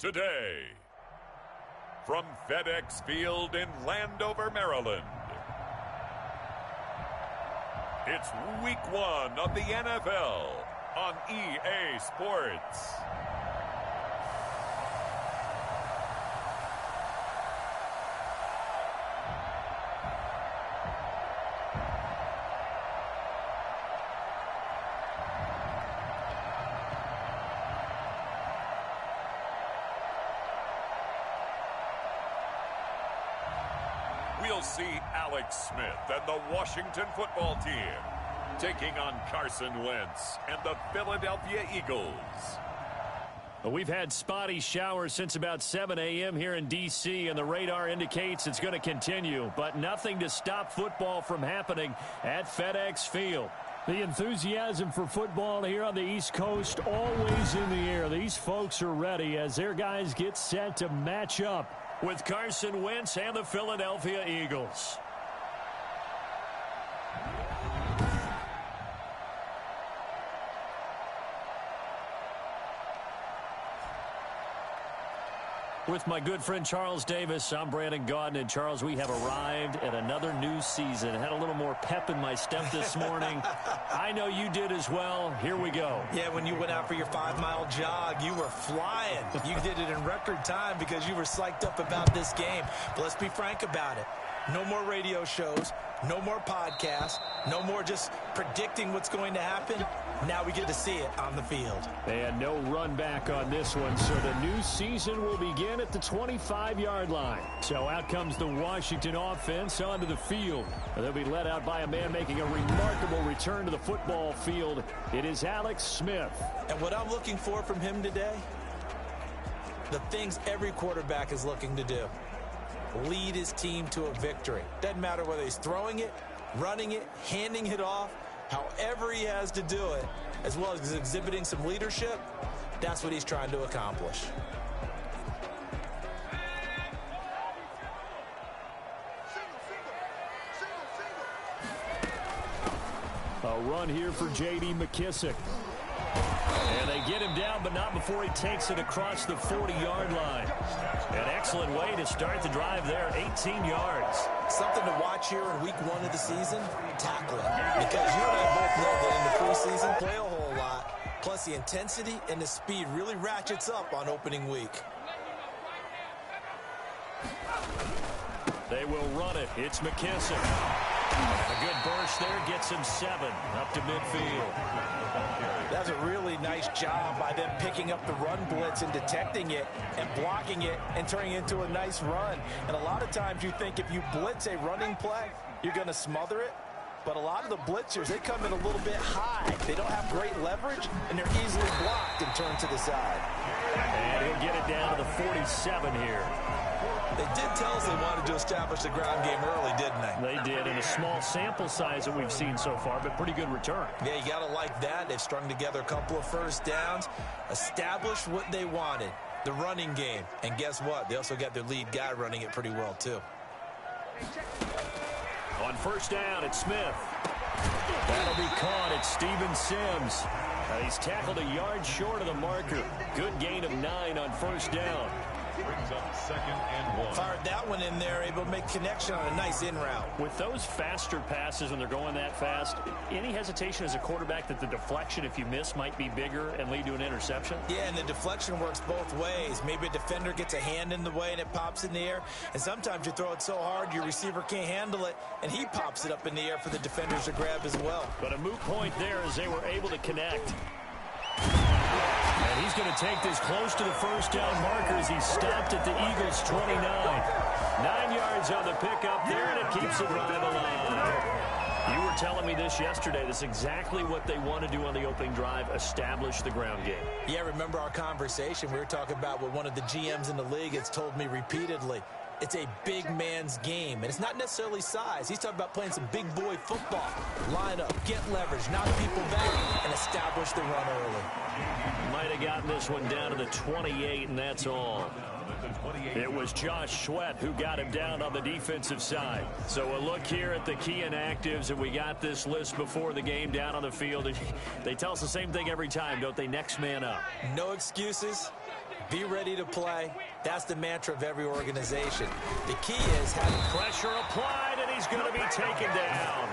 today. From FedEx Field in Landover, Maryland, it's Week 1 of the NFL on EA Sports. We'll see Alex Smith and the Washington football team taking on Carson Wentz and the Philadelphia Eagles. Well, we've had spotty showers since about 7 a.m. here in D.C., and the radar indicates it's going to continue, but nothing to stop football from happening at FedEx Field. The enthusiasm for football here on the East Coast always in the air. These folks are ready as their guys get set to match up with Carson Wentz and the Philadelphia Eagles. With my good friend Charles Davis, I'm Brandon Gaudin. And Charles, we have arrived at another new season. Had a little more pep in my step this morning. I know you did as well. Here we go. Yeah, when you went out for your 5-mile jog, you were flying. You did it in record time because you were psyched up about this game. But let's be frank about it. No more radio shows, no more podcasts, no more just predicting what's going to happen. Now we get to see it on the field. And no run back on this one, so the new season will begin at the 25-yard line. So out comes the Washington offense onto the field. They'll be led out by a man making a remarkable return to the football field. It is Alex Smith. And what I'm looking for from him today, the things every quarterback is looking to do. Lead his team to a victory. Doesn't matter whether he's throwing it, running it, handing it off, however he has to do it, as well as exhibiting some leadership, that's what he's trying to accomplish. A run here for J.D. McKissick. And they get him down, but not before he takes it across the 40-yard line. An excellent way to start the drive there, 18 yards. Something to watch here in week 1 of the season, tackling. Because you and I both know that in the preseason, play a whole lot. Plus the intensity and the speed really ratchets up on opening week. They will run it. It's McKissick. A good burst there gets him 7 up to midfield. That's a really nice job by them picking up the run blitz and detecting it and blocking it and turning it into a nice run. And a lot of times you think if you blitz a running play, you're going to smother it. But a lot of the blitzers, they come in a little bit high. They don't have great leverage, and they're easily blocked and turned to the side. And he'll get it down to the 47 here. They did tell us they wanted to establish the ground game early, didn't they? They did, in a small sample size that we've seen so far, but pretty good return. Yeah, you got to like that. They've strung together a couple of first downs, established what they wanted, the running game. And guess what? They also got their lead guy running it pretty well, too. On first down, it's Smith. That'll be caught. It's Steven Sims. He's tackled a yard short of the marker. Good gain of 9 on first down. Brings up 2nd and 1. Fired that one in there, able to make connection on a nice in route. With those faster passes when they're going that fast, any hesitation as a quarterback that the deflection, if you miss, might be bigger and lead to an interception? Yeah, and the deflection works both ways. Maybe a defender gets a hand in the way and it pops in the air. And sometimes you throw it so hard your receiver can't handle it, and he pops it up in the air for the defenders to grab as well. But a moot point there as they were able to connect. And he's going to take this close to the first down marker as he's stopped at the Eagles' 29. 9 yards on the pickup there, and it keeps the drive alive. You were telling me this yesterday. This is exactly what they want to do on the opening drive, establish the ground game. Yeah, remember our conversation? We were talking about what one of the GMs in the league has told me repeatedly. It's a big man's game, and it's not necessarily size. He's talking about playing some big boy football. Line up, get leverage, knock people back, and establish the run early. Might have gotten this one down to the 28, and that's all. It was Josh Sweat who got him down on the defensive side. So a look here at the key inactives, and we got this list before the game down on the field. They tell us the same thing every time, don't they? Next man up. No excuses. Be ready to play. That's the mantra of every organization. The key is having pressure applied, and he's going to be taken down.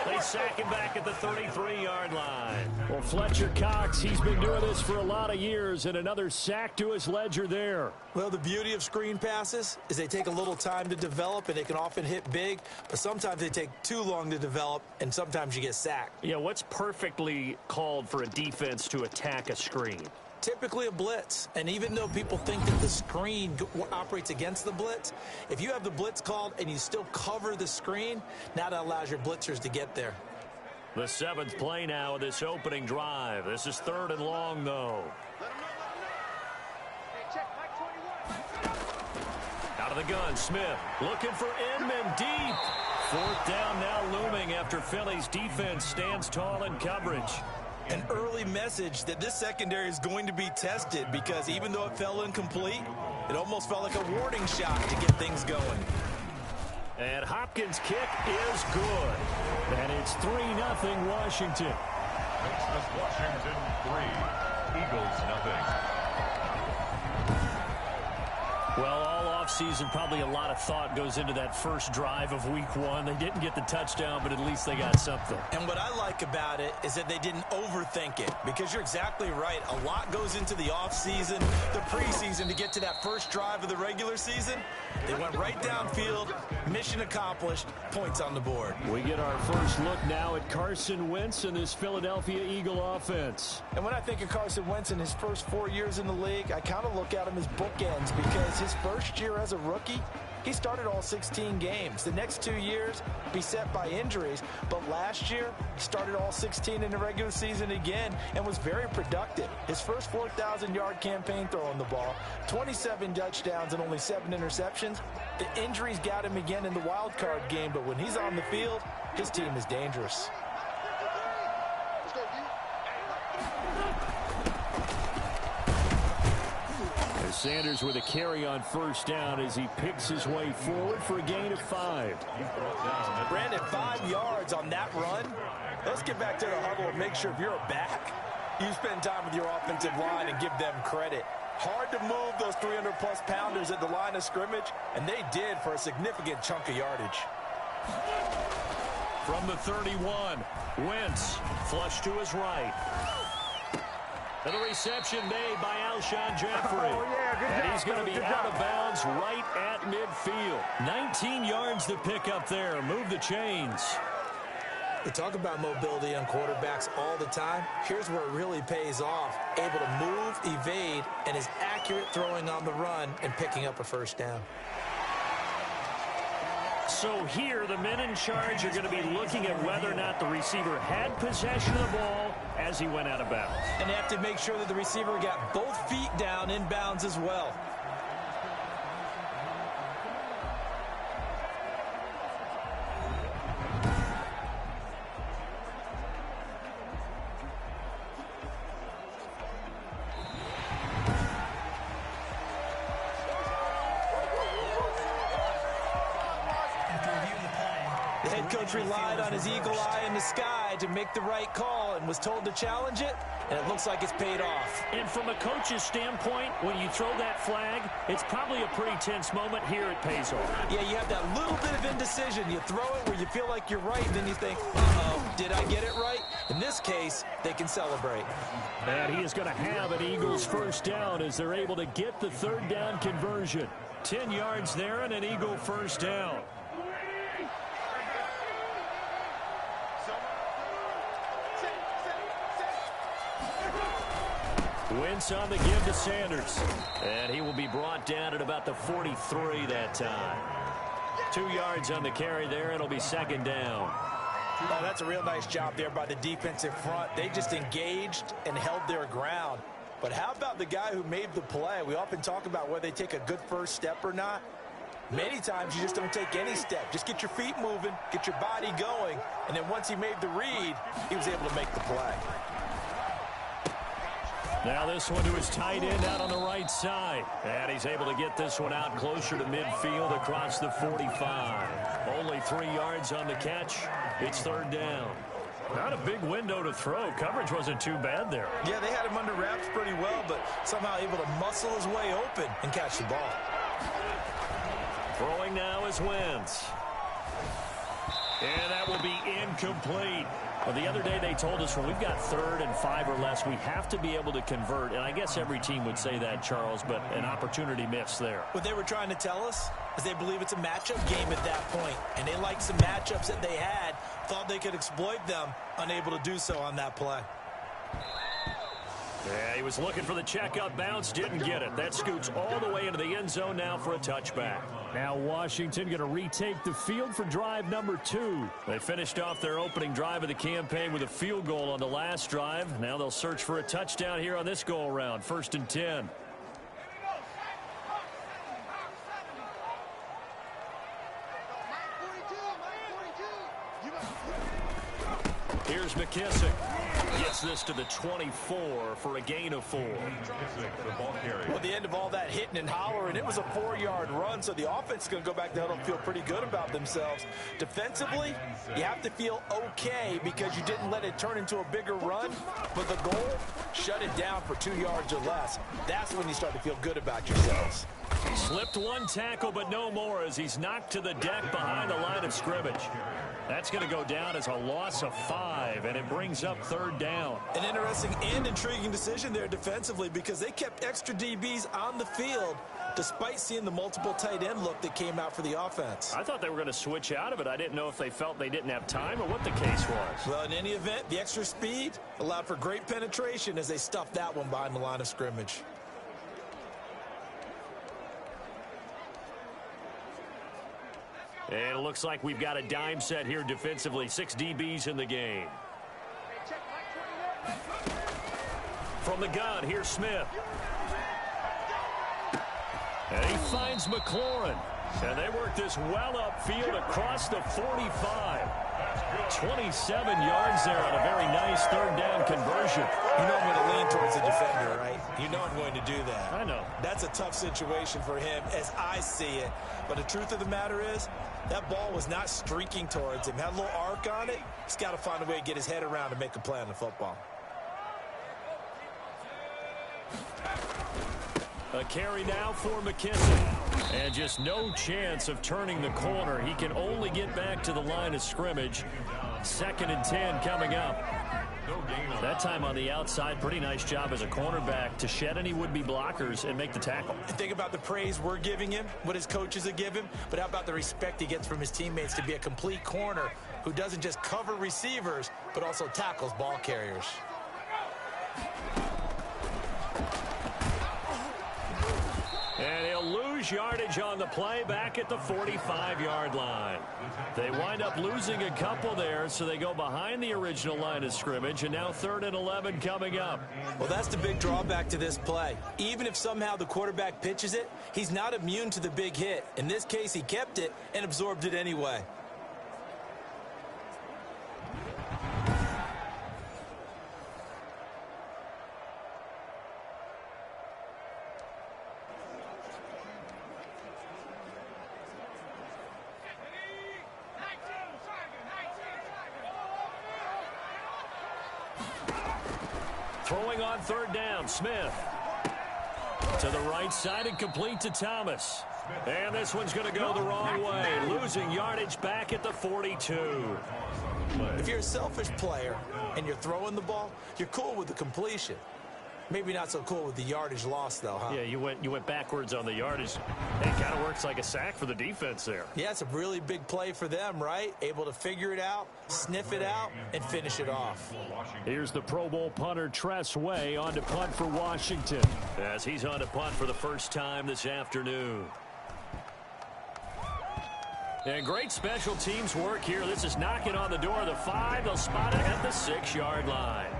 They sack him back at the 33-yard line. Well, Fletcher Cox, he's been doing this for a lot of years, and another sack to his ledger there. Well, the beauty of screen passes is they take a little time to develop, and they can often hit big, but sometimes they take too long to develop, and sometimes you get sacked. Yeah, what's perfectly called for a defense to attack a screen? Typically a blitz, and even though people think that the screen operates against the blitz, if you have the blitz called and you still cover the screen, now that allows your blitzers to get there. The 7th play now of this opening drive. This is 3rd and long, though. Out of the gun, Smith looking for Inman deep. 4th down now looming after Philly's defense stands tall in coverage. An early message that this secondary is going to be tested, because even though it fell incomplete, it almost felt like a warning shot to get things going. And Hopkins' kick is good. And it's 3-0 Washington. Makes this Washington 3, Eagles 0. Well, all offseason, probably a lot of thought goes into that first drive of week 1. They didn't get the touchdown, but at least they got something. And what I like about it is that they didn't overthink it, because you're exactly right. A lot goes into the offseason, the preseason, to get to that first drive of the regular season. They went right downfield, mission accomplished, points on the board. We get our first look now at Carson Wentz and this Philadelphia Eagle offense. And when I think of Carson Wentz in his first 4 years in the league, I kind of look at him as bookends, because his first year as a rookie, he started all 16 games. The next 2 years, beset by injuries. But last year, started all 16 in the regular season again and was very productive. His first 4,000-yard campaign throwing the ball, 27 touchdowns and only 7 interceptions. The injuries got him again in the wild card game, but when he's on the field, his team is dangerous. Sanders with a carry on first down as he picks his way forward for a gain of 5. Brandon, 5 yards on that run. Let's get back to the huddle and make sure if you're a back, you spend time with your offensive line and give them credit. Hard to move those 300-plus pounders at the line of scrimmage, and they did for a significant chunk of yardage. From the 31, Wentz flush to his right. And the reception made by Alshon Jeffrey. And he's going to be out of bounds right at midfield. 19 yards to pick up there. Move the chains. We talk about mobility on quarterbacks all the time. Here's where it really pays off. Able to move, evade, and is accurate throwing on the run and picking up a first down. So here, the men in charge are going to be looking at whether or not the receiver had possession of the ball as he went out of bounds. And they have to make sure that the receiver got both feet down in bounds as well. Coach relied on his eagle eye in the sky to make the right call and was told to challenge it, and it looks like it's paid off. And from a coach's standpoint, when you throw that flag, it's probably a pretty tense moment. Here it pays off. Yeah, you have that little bit of indecision. You throw it where you feel like you're right, and then you think, uh-oh, did I get it right? In this case, they can celebrate. And he is going to have an Eagles first down as they're able to get the third down conversion. 10 yards there and an Eagle first down. Wentz on the give to Sanders. And he will be brought down at about the 43 that time. 2 yards on the carry there. It'll be second down. Oh, that's a real nice job there by the defensive front. They just engaged and held their ground. But how about the guy who made the play? We often talk about whether they take a good first step or not. Many times you just don't take any step. Just get your feet moving, get your body going, and then once he made the read, he was able to make the play. Now this one to his tight end out on the right side. And he's able to get this one out closer to midfield across the 45. Only 3 yards on the catch. It's third down. Not a big window to throw. Coverage wasn't too bad there. Yeah, they had him under wraps pretty well, but somehow able to muscle his way open and catch the ball. Throwing now is Wentz. And that will be incomplete. Well, the other day they told us when we've got 3rd and 5 or less, we have to be able to convert. And I guess every team would say that, Charles, but an opportunity missed there. What they were trying to tell us is they believe it's a matchup game at that point. And they liked some matchups that they had, thought they could exploit them, unable to do so on that play. Yeah, he was looking for the checkout bounce, didn't get it. That scoots all the way into the end zone now for a touchback. Now Washington going to retake the field for drive number 2. They finished off their opening drive of the campaign with a field goal on the last drive. Now they'll search for a touchdown here on this go-around. 1st and 10. Here's McKissick. Gets this to the 24 for a gain of 4. Well, the end of all that hitting and hollering, it was a 4-yard run, so the offense is going to go back to the huddle and feel pretty good about themselves. Defensively, you have to feel okay because you didn't let it turn into a bigger run, but the goal, shut it down for 2 yards or less. That's when you start to feel good about yourselves. Slipped one tackle, but no more as he's knocked to the deck behind the line of scrimmage. That's going to go down as a loss of 5, and it brings up 3rd down. An interesting and intriguing decision there defensively because they kept extra DBs on the field despite seeing the multiple tight end look that came out for the offense. I thought they were going to switch out of it. I didn't know if they felt they didn't have time or what the case was. Well, in any event, the extra speed allowed for great penetration as they stuffed that one behind the line of scrimmage. And it looks like we've got a dime set here defensively. 6 DBs in the game. From the gun, here's Smith. And he finds McLaurin. And they work this well upfield across the 45. 27 yards there on a very nice 3rd down conversion. You know I'm going to lean towards the defender, right? You know I'm going to do that. I know. That's a tough situation for him as I see it. But the truth of the matter is, that ball was not streaking towards him. Had a little arc on it. He's got to find a way to get his head around and make a play on the football. A carry now for McKissick. And just no chance of turning the corner. He can only get back to the line of scrimmage. 2nd and 10 coming up. That time on the outside, pretty nice job as a cornerback to shed any would-be blockers and make the tackle. And think about the praise we're giving him, what his coaches have given him, but how about the respect he gets from his teammates to be a complete corner who doesn't just cover receivers, but also tackles ball carriers. And he'll lose yardage on the play back at the 45-yard line. They wind up losing a couple there, so they go behind the original line of scrimmage, and now 3rd and 11 coming up. Well, that's the big drawback to this play. Even if somehow the quarterback pitches it, he's not immune to the big hit. In this case, he kept it and absorbed it anyway. Throwing on 3rd down, Smith. To the right side and complete to Thomas. And this one's going to go the wrong way. Losing yardage back at the 42. If you're a selfish player and you're throwing the ball, you're cool with the completion. Maybe not so cool with the yardage loss, though, huh? Yeah, you went backwards on the yardage. It kind of works like a sack for the defense there. Yeah, it's a really big play for them, right? Able to figure it out, sniff it out, and finish it off. Here's the Pro Bowl punter Tress Way on to punt for Washington. As he's on to punt for the first time this afternoon. And great special teams work here. This is knocking on the door of the 5. They'll spot it at the 6-yard line.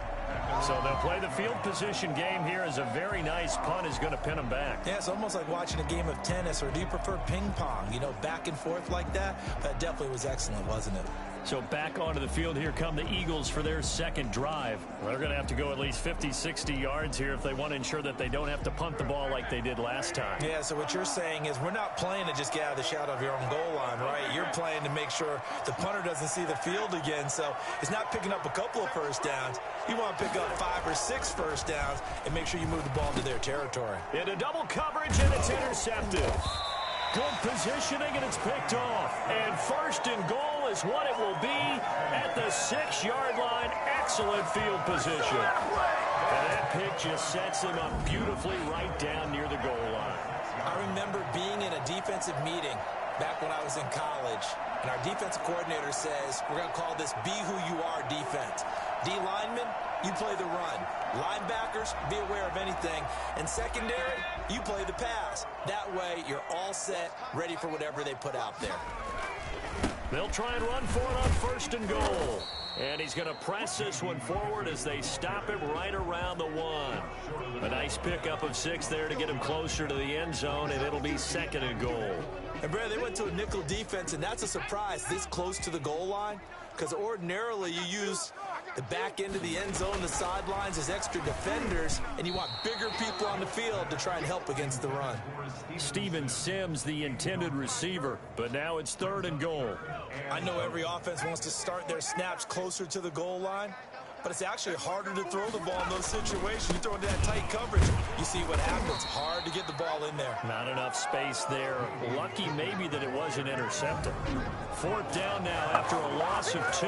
So they'll play the field position game here as a very nice punt is going to pin them back. Yeah, it's almost like watching a game of tennis, or do you prefer ping pong? You know, back and forth like that? That definitely was excellent, wasn't it? So back onto the field, here come the Eagles for their second drive. They're going to have to go at least 50, 60 yards here if they want to ensure that they don't have to punt the ball like they did last time. Yeah, so what you're saying is we're not playing to just get out of the shadow of your own goal line, right? You're playing to make sure the punter doesn't see the field again. So it's not picking up a couple of first downs. You want to pick up 5 or 6 first downs and make sure you move the ball to their territory. Into double coverage, and it's intercepted. Good positioning, and it's picked off. And first and goal is what it will be at the 6-yard line. Excellent field position. And that pick just sets him up beautifully right down near the goal line. I remember being in a defensive meeting back when I was in college, and our defensive coordinator says, we're going to call this Be Who You Are defense. D linemen, you play the run. Linebackers, be aware of anything. And secondary, you play the pass. That way, you're all set, ready for whatever they put out there. They'll try and run for it on first and goal. And he's going to press this one forward as they stop him right around the 1. A nice pickup of 6 there to get him closer to the end zone, and it'll be second and goal. And, Brad, they went to a nickel defense, and that's a surprise this close to the goal line, because ordinarily you use the back end of the end zone, the sidelines as extra defenders, and you want bigger people on the field to try and help against the run. Steven Sims, the intended receiver, but now it's third and goal. I know every offense wants to start their snaps closer to the goal line, but it's actually harder to throw the ball in those situations. You throw into that tight coverage, you see what happens. Hard to get the ball in there. Not enough space there. Lucky maybe that it wasn't intercepted. Fourth down now after a loss of 2.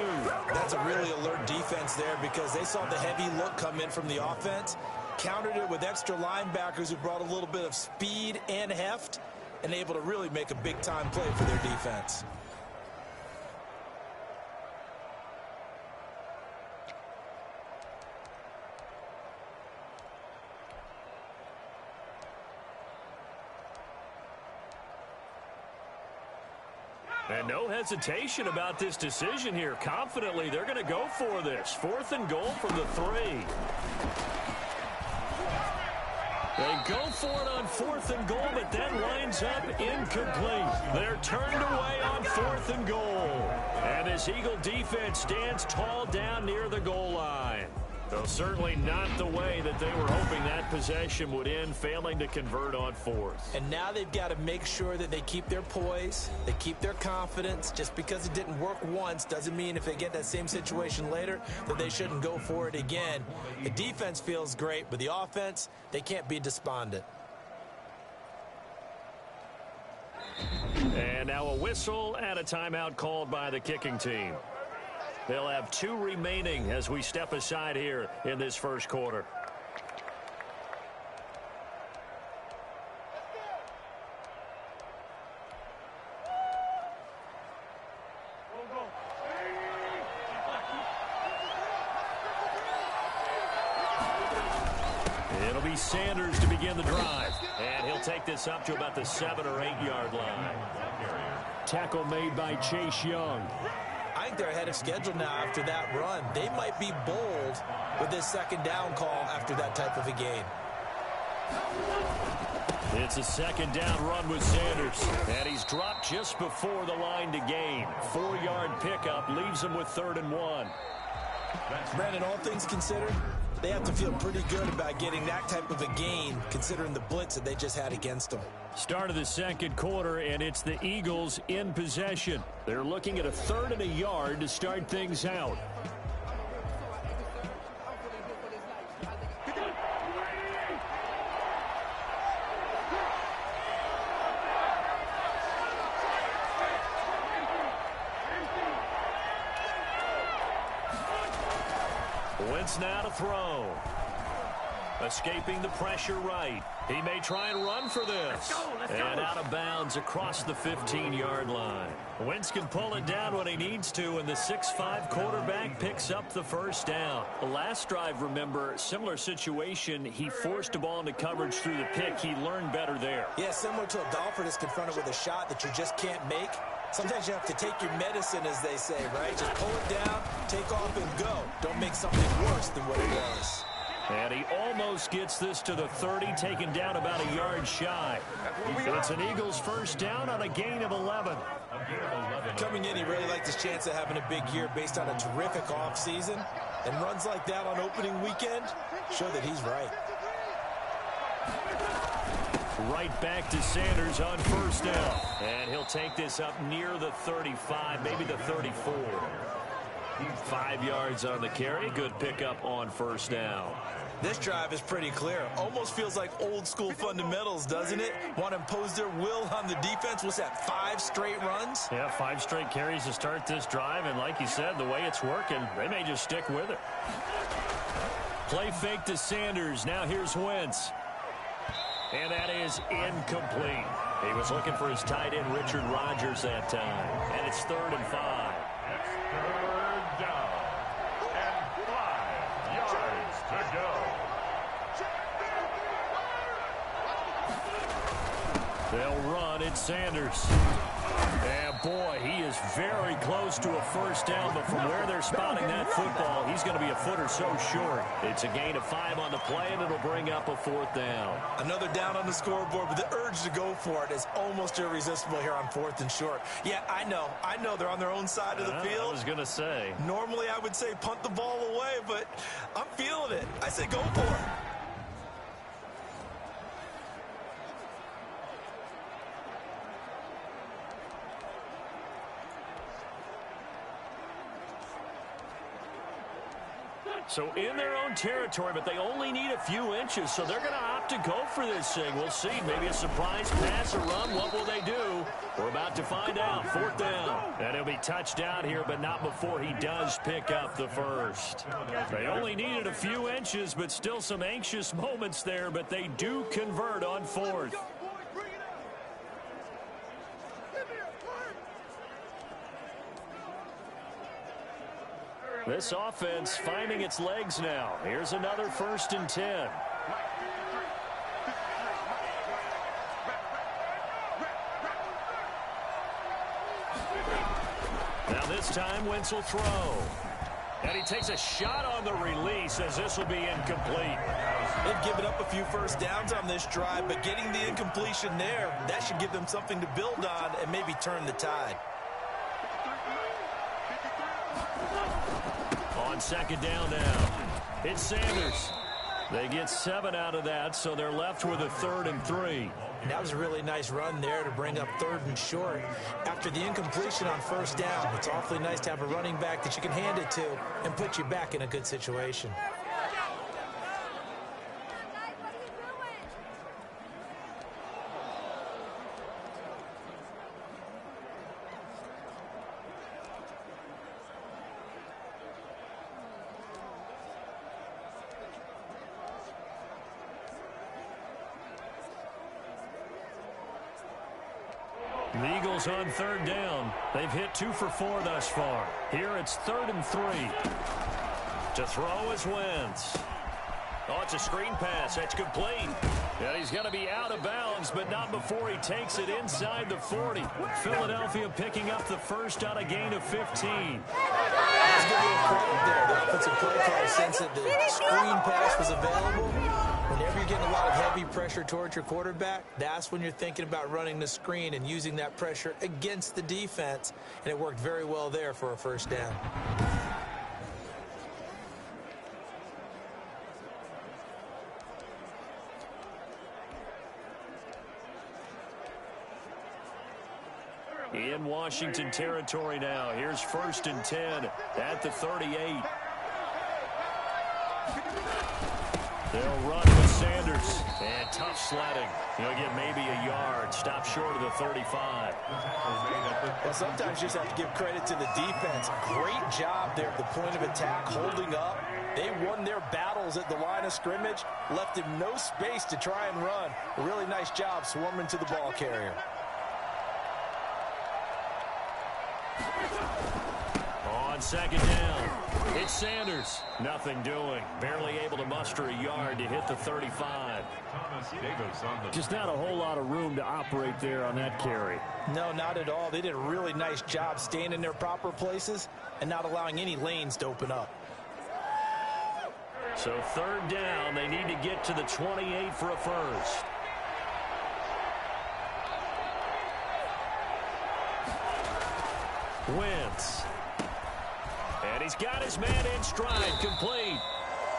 That's a really alert defense there because they saw the heavy look come in from the offense, countered it with extra linebackers who brought a little bit of speed and heft, and able to really make a big-time play for their defense. And no hesitation about this decision here. Confidently, they're going to go for this. Fourth and goal from the 3. They go for it on fourth and goal, but that winds up incomplete. They're turned away on fourth and goal. And this Eagle defense stands tall down near the goal line. Though certainly not the way that they were hoping that possession would end, failing to convert on fourth. And now they've got to make sure that they keep their poise, they keep their confidence. Just because it didn't work once doesn't mean if they get that same situation later that they shouldn't go for it again. The defense feels great, but the offense, they can't be despondent. And now a whistle and a timeout called by the kicking team. They'll have 2 remaining as we step aside here in this first quarter. It'll be Sanders to begin the drive. And he'll take this up to about the 7 or 8 yard line. Tackle made by Chase Young. I think they're ahead of schedule now after that run. They might be bold with this second down call after that type of a gain. It's a second down run with Sanders. And he's dropped just before the line to gain. 4-yard pickup leaves him with 3rd and 1. Brandon, all things considered, they have to feel pretty good about getting that type of a gain considering the blitz that they just had against them. Start of the second quarter, and it's the Eagles in possession. They're looking at a 3rd and a yard to start things out. Wentz now to throw. Escaping the pressure right. He may try and run for this. Let's go. And out of bounds across the 15-yard line. Wentz can pull it down when he needs to, and the 6'5" quarterback picks up the first down. The last drive, remember, similar situation. He forced a ball into coverage through the pick. He learned better there. Yeah, similar to a golfer that's confronted with a shot that you just can't make. Sometimes you have to take your medicine, as they say, right? Just pull it down, take off, and go. Don't make something worse than what it was. And he almost gets this to the 30, taken down about a yard shy. It's an Eagles first down on a gain of 11. Coming in, he really liked his chance of having a big year based on a terrific offseason. And runs like that on opening weekend show that he's right. Right back to Sanders on first down. And he'll take this up near the 35, maybe the 34. 5 yards on the carry. Good pickup on first down. This drive is pretty clear. Almost feels like old school fundamentals, doesn't it? Want to impose their will on the defense. What's that, 5 straight runs? Yeah, 5 straight carries to start this drive. And like you said, the way it's working, they may just stick with it. Play fake to Sanders. Now here's Wentz. And that is incomplete. He was looking for his tight end, Richard Rodgers, that time. And it's 3rd and 5. Third down and 5 yards to go. They'll run. It's Sanders. And boy, he is very close to a first down, but from where they're spotting that football, he's going to be a foot or so short. It's a gain of 5 on the play, and it'll bring up a 4th down. Another down on the scoreboard, but the urge to go for it is almost irresistible here on 4th and short. Yeah, I know they're on their own side of the field. I was going to say. Normally, I would say punt the ball away, but I'm feeling it. I say go for it. So in their own territory, but they only need a few inches, so they're going to opt to go for this thing. We'll see. Maybe a surprise pass or run. What will they do? We're about to find out. 4th down. And he'll be touched down here, but not before he does pick up the first. They only needed a few inches, but still some anxious moments there, but they do convert on 4th. This offense finding its legs now. Here's another 1st and 10. Now this time Wentz will throw. And he takes a shot on the release as this will be incomplete. They've given up a few first downs on this drive, but getting the incompletion there, that should give them something to build on and maybe turn the tide. On 2nd down now, it's Sanders. They get 7 out of that, so they're left with a 3rd and 3. And that was a really nice run there to bring up 3rd and short. After the incompletion on first down, it's awfully nice to have a running back that you can hand it to and put you back in a good situation. The Eagles on 3rd down. They've hit 2 for 4 thus far. Here it's 3rd and 3. To throw is Wentz. Oh, it's a screen pass. That's complete. And he's going to be out of bounds, but not before he takes it inside the 40. Philadelphia picking up the first on a gain of 15. Let's give you a credit there. The offensive play call sense that the screen pass was available. Whenever you're getting a lot of heavy pressure towards your quarterback, that's when you're thinking about running the screen and using that pressure against the defense. And it worked very well there for a first down. In Washington territory now. Here's 1st and 10 at the 38. They'll run with Sanders. And tough sledding. He'll get maybe a yard. Stop short of the 35. Well, sometimes you just have to give credit to the defense. Great job there at the point of attack, holding up. They won their battles at the line of scrimmage, left him no space to try and run. A really nice job swarming to the ball carrier. On 2nd down, it's Sanders. Nothing doing. Barely able to muster a yard to hit the 35. Just not a whole lot of room to operate there on that carry. No, not at all. They did a really nice job staying in their proper places and not allowing any lanes to open up. So third down, they need to get to the 28 for a first. Wentz. And he's got his man in stride, complete.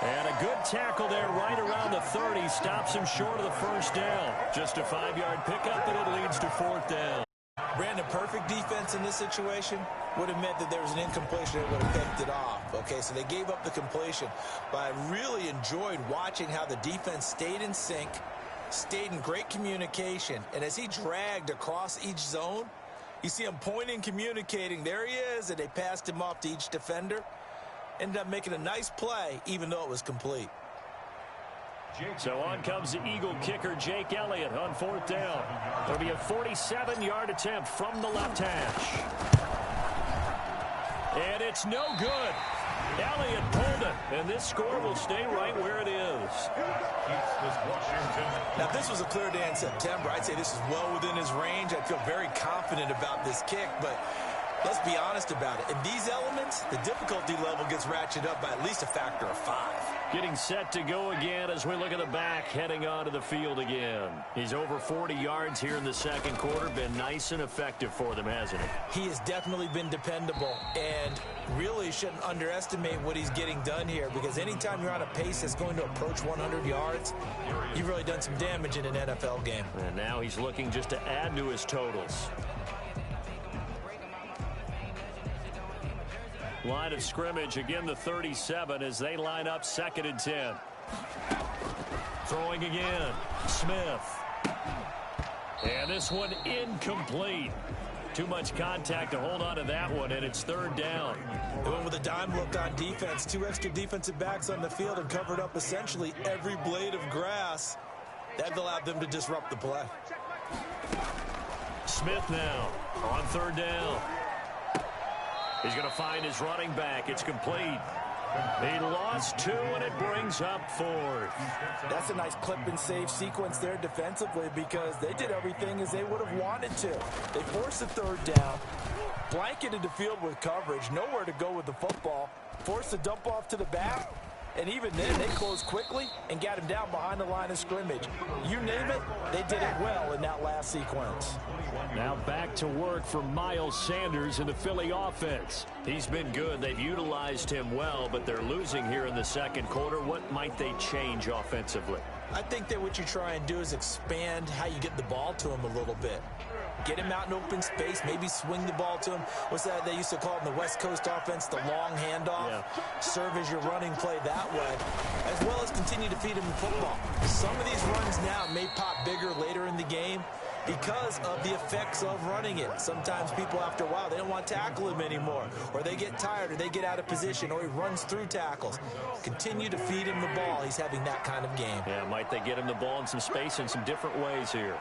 And a good tackle there right around the 30. Stops him short of the first down. Just a 5-yard pickup, and it leads to fourth down. Brandon, perfect defense in this situation would have meant that there was an incompletion. They would have picked it off. Okay, so they gave up the completion. But I really enjoyed watching how the defense stayed in sync, stayed in great communication. And as he dragged across each zone, you see him pointing, communicating. There he is, and they passed him off to each defender. Ended up making a nice play, even though it was complete. So on comes the Eagle kicker, Jake Elliott, on fourth down. There'll be a 47-yard attempt from the left hash. And it's no good. Elliott pulled it, and this score will stay right where it is. Now, if this was a clear day in September, I'd say this is well within his range. I'd feel very confident about this kick, but let's be honest about it. In these elements, the difficulty level gets ratcheted up by at least a factor of 5. Getting set to go again as we look at the back, heading onto the field again. He's over 40 yards here in the second quarter. Been nice and effective for them, hasn't he? He has definitely been dependable, and really shouldn't underestimate what he's getting done here, because anytime you're on a pace that's going to approach 100 yards, you've really done some damage in an NFL game. And now he's looking just to add to his totals. Line of scrimmage, again the 37 as they line up 2nd and 10. Throwing again, Smith. And this one incomplete. Too much contact to hold on to that one, and it's third down. They went with a dime look on defense. 2 extra defensive backs on the field and covered up essentially every blade of grass. That allowed them to disrupt the play. Smith now on third down. He's going to find his running back. It's complete. He lost 2, and it brings up 4th. That's a nice clip and save sequence there defensively, because they did everything as they would have wanted to. They forced the third down, blanketed the field with coverage, nowhere to go with the football, forced the dump off to the back, and even then they closed quickly and got him down behind the line of scrimmage. You name it, they did it well in that last sequence. Now back to work for Miles Sanders in the Philly offense. He's been good. They've utilized him well, but they're losing here in the second quarter. What might they change offensively? I think that what you try and do is expand how you get the ball to him a little bit. Get him out in open space, maybe swing the ball to him. What's that they used to call it in the West Coast offense, the long handoff? Yeah. Serve as your running play that way, as well as continue to feed him the football. Some of these runs now may pop bigger later in the game because of the effects of running it. Sometimes people, after a while, they don't want to tackle him anymore, or they get tired, or they get out of position, or he runs through tackles. Continue to feed him the ball. He's having that kind of game. Yeah, might they get him the ball in some space in some different ways here.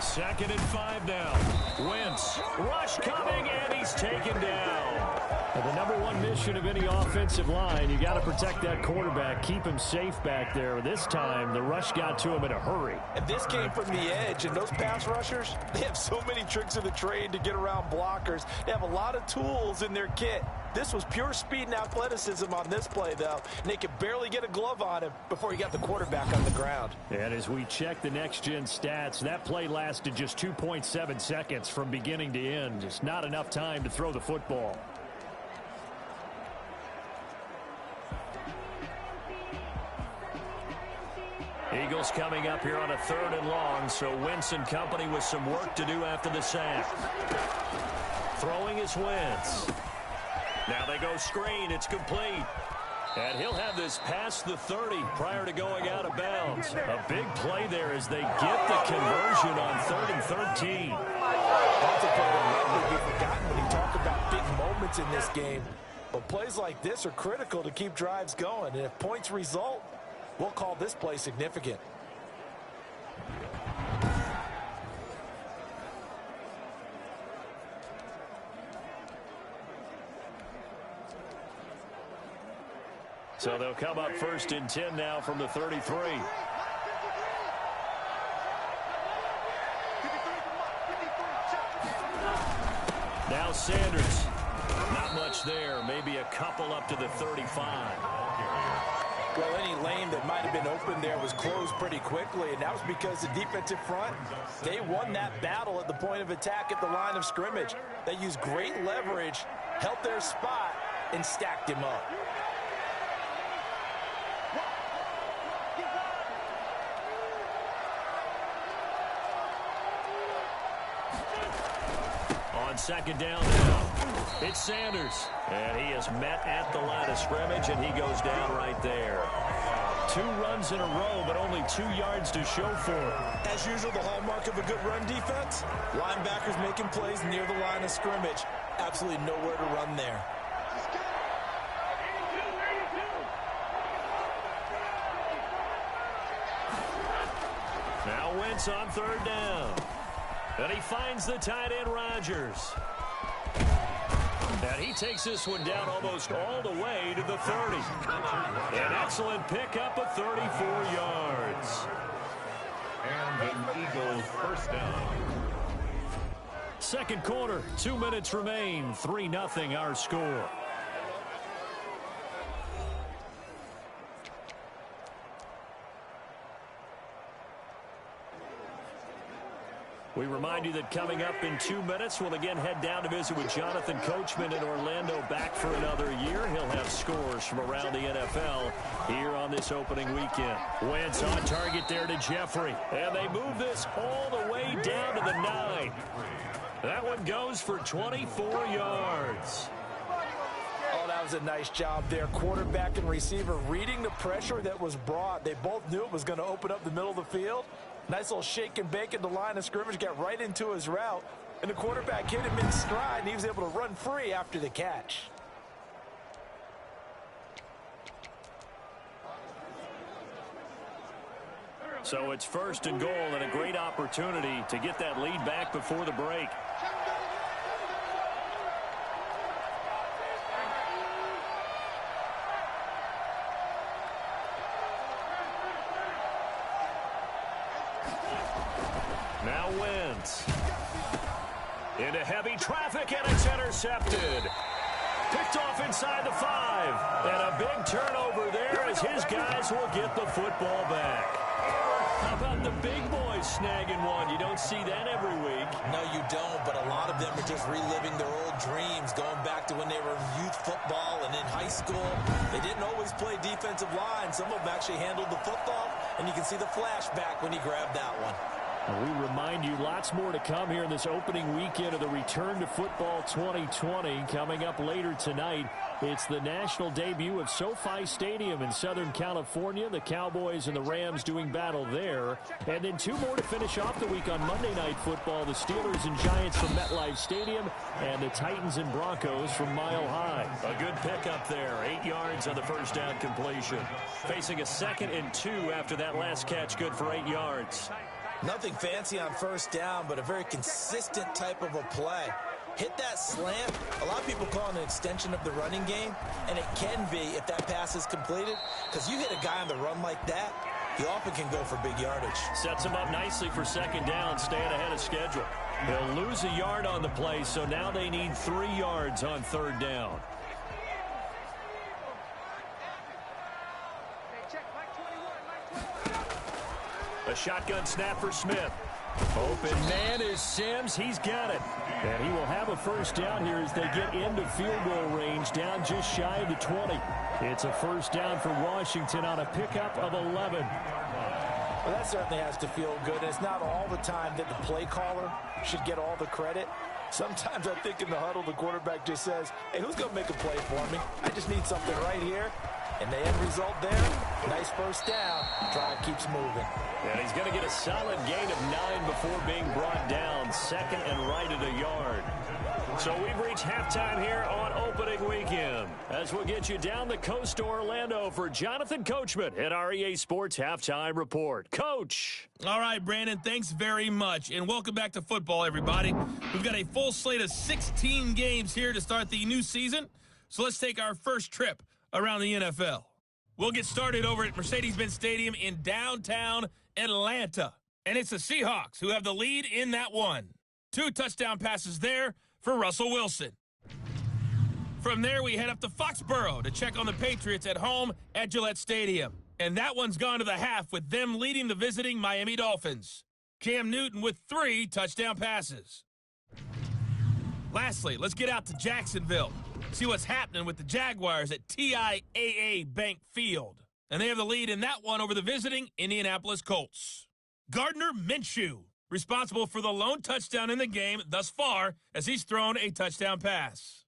Second and 5 now. Wentz. Rush coming, and he's taken down. The number one mission of any offensive line, you got to protect that quarterback, keep him safe back there. This time, the rush got to him in a hurry. And this came from the edge, and those pass rushers, they have so many tricks of the trade to get around blockers. They have a lot of tools in their kit. This was pure speed and athleticism on this play, though, and they could barely get a glove on him before he got the quarterback on the ground. And as we check the next-gen stats, that play lasted just 2.7 seconds from beginning to end. Just not enough time to throw the football. Eagles coming up here on a 3rd and long, so Wentz and company with some work to do after the sack. Throwing is Wentz. Now they go screen. It's complete. And he'll have this past the 30 prior to going out of bounds. A big play there as they get the conversion on 3rd and 13. That's a play that never be forgotten when you talk about big moments in this game. But plays like this are critical to keep drives going. And if points result, we'll call this play significant. So they'll come up 1st and 10 now from the 33. Now Sanders. Not much there. Maybe a couple up to the 35. Well, any lane that might have been open there was closed pretty quickly, and that was because the defensive front, they won that battle at the point of attack at the line of scrimmage. They used great leverage, held their spot, and stacked him up. On second down now, it's Sanders. And he is met at the line of scrimmage, and he goes down right there. 2 runs in a row, but only 2 yards to show for it. As usual, the hallmark of a good run defense, linebackers making plays near the line of scrimmage. Absolutely nowhere to run there. Now Wentz on third down. And he finds the tight end, Rodgers. And he takes this one down almost all the way to the 30. An excellent pickup of 34 yards. And the Eagles first down. Second quarter, 2 minutes remain. 3-0 our score. We remind you that coming up in 2 minutes, we'll again head down to visit with Jonathan Coachman in Orlando, back for another year. He'll have scores from around the NFL here on this opening weekend. Wentz on target there to Jeffrey. And they move this all the way down to the 9. That one goes for 24 yards. Oh, that was a nice job there. Quarterback and receiver reading the pressure that was brought. They both knew it was going to open up the middle of the field. Nice little shake and bake at the line of scrimmage, got right into his route, and the quarterback hit him in stride, and he was able to run free after the catch. So it's first and goal, and a great opportunity to get that lead back before the break. Now Wentz. Into heavy traffic, and it's intercepted. Picked off inside the 5. And a big turnover there as his guys will get the football back. How about the big boys snagging one? You don't see that every week. No, you don't, but a lot of them are just reliving their old dreams, going back to when they were in youth football and in high school. They didn't always play defensive line. Some of them actually handled the football, and you can see the flashback when he grabbed that one. We remind you lots more to come here in this opening weekend of the Return to Football 2020. Coming up later tonight, it's the national debut of SoFi Stadium in Southern California. The Cowboys and the Rams doing battle there. And then 2 more to finish off the week on Monday Night Football. The Steelers and Giants from MetLife Stadium and the Titans and Broncos from Mile High. A good pickup there. 8 yards on the first down completion. Facing a 2nd and 2 after that last catch, good for 8 yards. Nothing fancy on first down, but a very consistent type of a play. Hit that slant. A lot of people call it an extension of the running game, and it can be if that pass is completed, because you hit a guy on the run like that, he often can go for big yardage. Sets him up nicely for second down, staying ahead of schedule. They'll lose a yard on the play, so now they need 3 yards on third down. A shotgun snap for Smith. Open man is Sims. He's got it. And he will have a first down here as they get into field goal range, down just shy of the 20. It's a first down for Washington on a pickup of 11. Well, that certainly has to feel good. It's not all the time that the play caller should get all the credit. Sometimes I think in the huddle, the quarterback just says, hey, who's going to make a play for me? I just need something right here. And the end result there, nice first down. Drive keeps moving. And he's going to get a solid gain of 9 before being brought down. Second and right at a yard. So we've reached halftime here on opening weekend, as we'll get you down the coast to Orlando for Jonathan Coachman at our EA Sports Halftime Report. Coach! All right, Brandon, thanks very much, and welcome back to football, everybody. We've got a full slate of 16 games here to start the new season, so let's take our first trip around the NFL. We'll get started over at Mercedes-Benz Stadium in downtown Atlanta, and it's the Seahawks who have the lead in that one. 2 touchdown passes there for Russell Wilson. From there, we head up to Foxborough to check on the Patriots at home at Gillette Stadium. And that one's gone to the half with them leading the visiting Miami Dolphins. Cam Newton with 3 touchdown passes. Lastly, let's get out to Jacksonville. See what's happening with the Jaguars at TIAA Bank Field. And they have the lead in that one over the visiting Indianapolis Colts. Gardner Minshew, responsible for the lone touchdown in the game thus far as he's thrown a touchdown pass.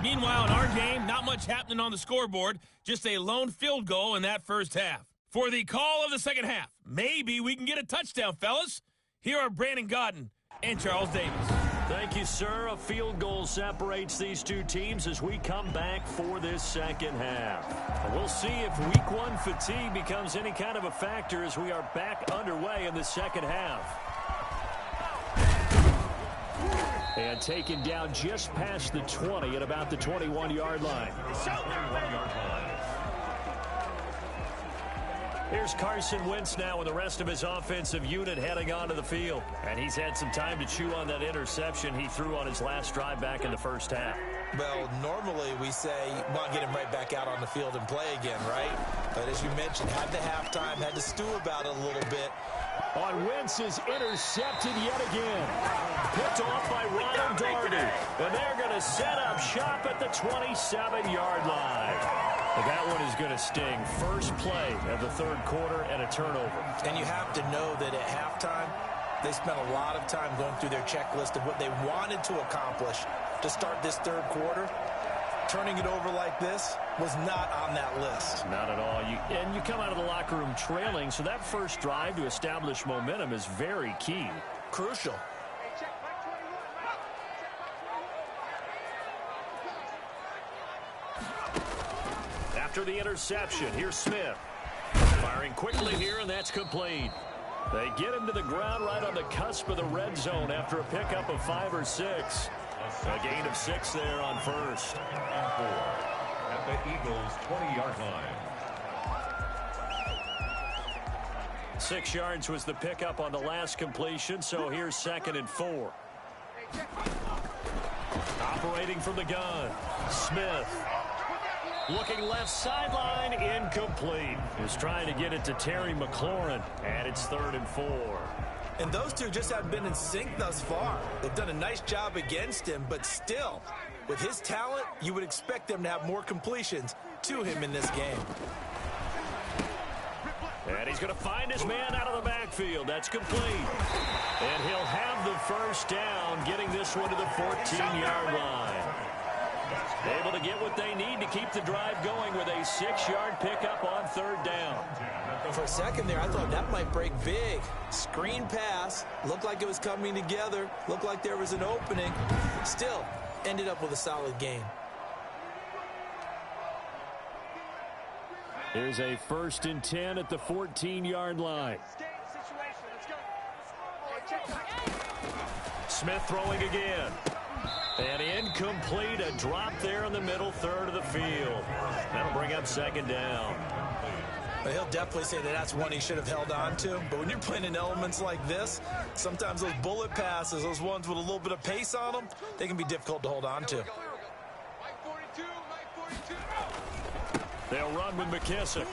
Meanwhile, in our game, not much happening on the scoreboard, just a lone field goal in that first half. For the call of the second half, maybe we can get a touchdown, fellas. Here are Brandon Gaudin and Charles Davis. Thank you, sir. A field goal separates these two teams as we come back for this second half. We'll see if week one fatigue becomes any kind of a factor as we are back underway in the second half. And taken down just past the 20 at about the 21-yard line. Here's Carson Wentz now with the rest of his offensive unit heading onto the field. And he's had some time to chew on that interception he threw on his last drive back in the first half. Well, normally we say, well, get him right back out on the field and play again, right? But as you mentioned, had the halftime, had to stew about it a little bit. On Wentz is intercepted yet again. Picked off by Ronald Darby. And they're going to set up shop at the 27-yard line. But that one is going to sting. First play of the third quarter and a turnover. And you have to know that at halftime, they spent a lot of time going through their checklist of what they wanted to accomplish to start this third quarter. Turning it over like this was not on that list. Not at all. And you come out of the locker room trailing, so that first drive to establish momentum is very key. Crucial. After the interception, here's Smith. Firing quickly here, and that's complete. They get him to the ground right on the cusp of the red zone after a pickup of 5 or 6. A gain of 6 there on first. And 4 at the Eagles' 20-yard line. 6 yards was the pickup on the last completion, so here's 2nd and 4. Operating from the gun, Smith. Looking left sideline, incomplete. He was trying to get it to Terry McLaurin, and it's 3rd and 4. And those two just haven't been in sync thus far. They've done a nice job against him, but still, with his talent, you would expect them to have more completions to him in this game. And he's going to find his man out of the backfield. That's complete. And he'll have the first down, getting this one to the 14-yard line. Able to get what they need to keep the drive going with a 6-yard pickup on 3rd down. For a second there, I thought that might break big. Screen pass. Looked like it was coming together. Looked like there was an opening. Still, ended up with a solid game. Here's a 1st and 10 at the 14-yard line. Smith throwing again. And incomplete, a drop there in the middle third of the field. That'll bring up 2nd down. But he'll definitely say that that's one he should have held on to. But when you're playing in elements like this, sometimes those bullet passes, those ones with a little bit of pace on them, they can be difficult to hold on to. They'll run with McKissick.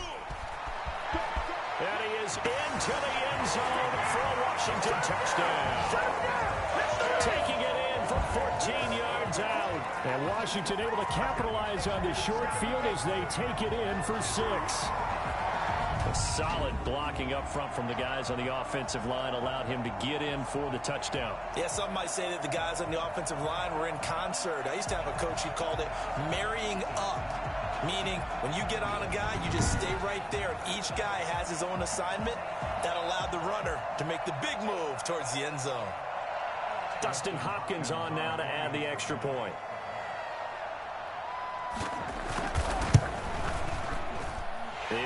And he is into the end zone for a Washington touchdown. Taking it in from 14 yards out. And Washington able to capitalize on the short field as they take it in for 6. A solid blocking up front from the guys on the offensive line allowed him to get in for the touchdown. Yeah, some might say that the guys on the offensive line were in concert. I used to have a coach who called it marrying up, meaning when you get on a guy, you just stay right there, and each guy has his own assignment. That allowed the runner to make the big move towards the end zone. Dustin Hopkins on now to add the extra point.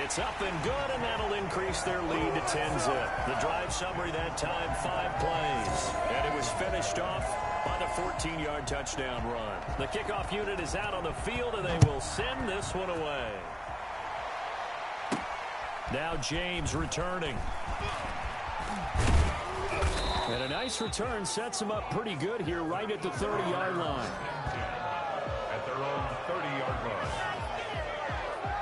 It's up and good, and that'll increase their lead to 10-zip. The drive summary that time, 5 plays. And it was finished off by the 14-yard touchdown run. The kickoff unit is out on the field, and they will send this one away. Now James returning. And a nice return sets them up pretty good here right at the 30-yard line. At their own 30-yard line.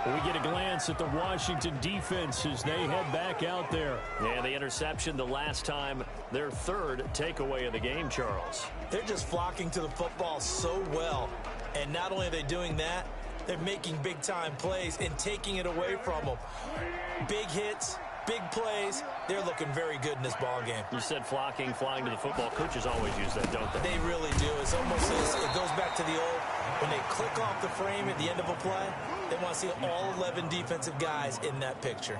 We get a glance at the Washington defense as they head back out there. Yeah, the interception the last time, their third takeaway of the game, Charles. They're just flocking to the football so well. And not only are they doing that, they're making big-time plays and taking it away from them. Big hits, big plays. They're looking very good in this ball game. You said flocking, flying to the football. Coaches always use that, don't they? They really do. It's almost as it goes back to the old, when they click off the frame at the end of a play, they want to see all 11 defensive guys in that picture.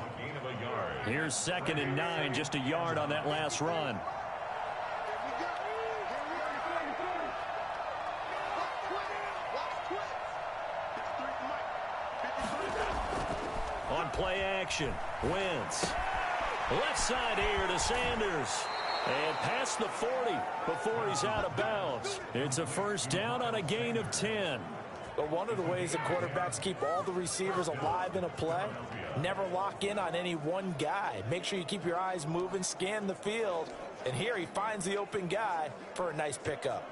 Here's 2nd and 9, just a yard on that last run. On play action, Wentz. Left side here to Sanders. And past the 40 before he's out of bounds. It's a first down on a gain of 10. But one of the ways that quarterbacks keep all the receivers alive in a play, never lock in on any one guy. Make sure you keep your eyes moving, scan the field. And here he finds the open guy for a nice pickup.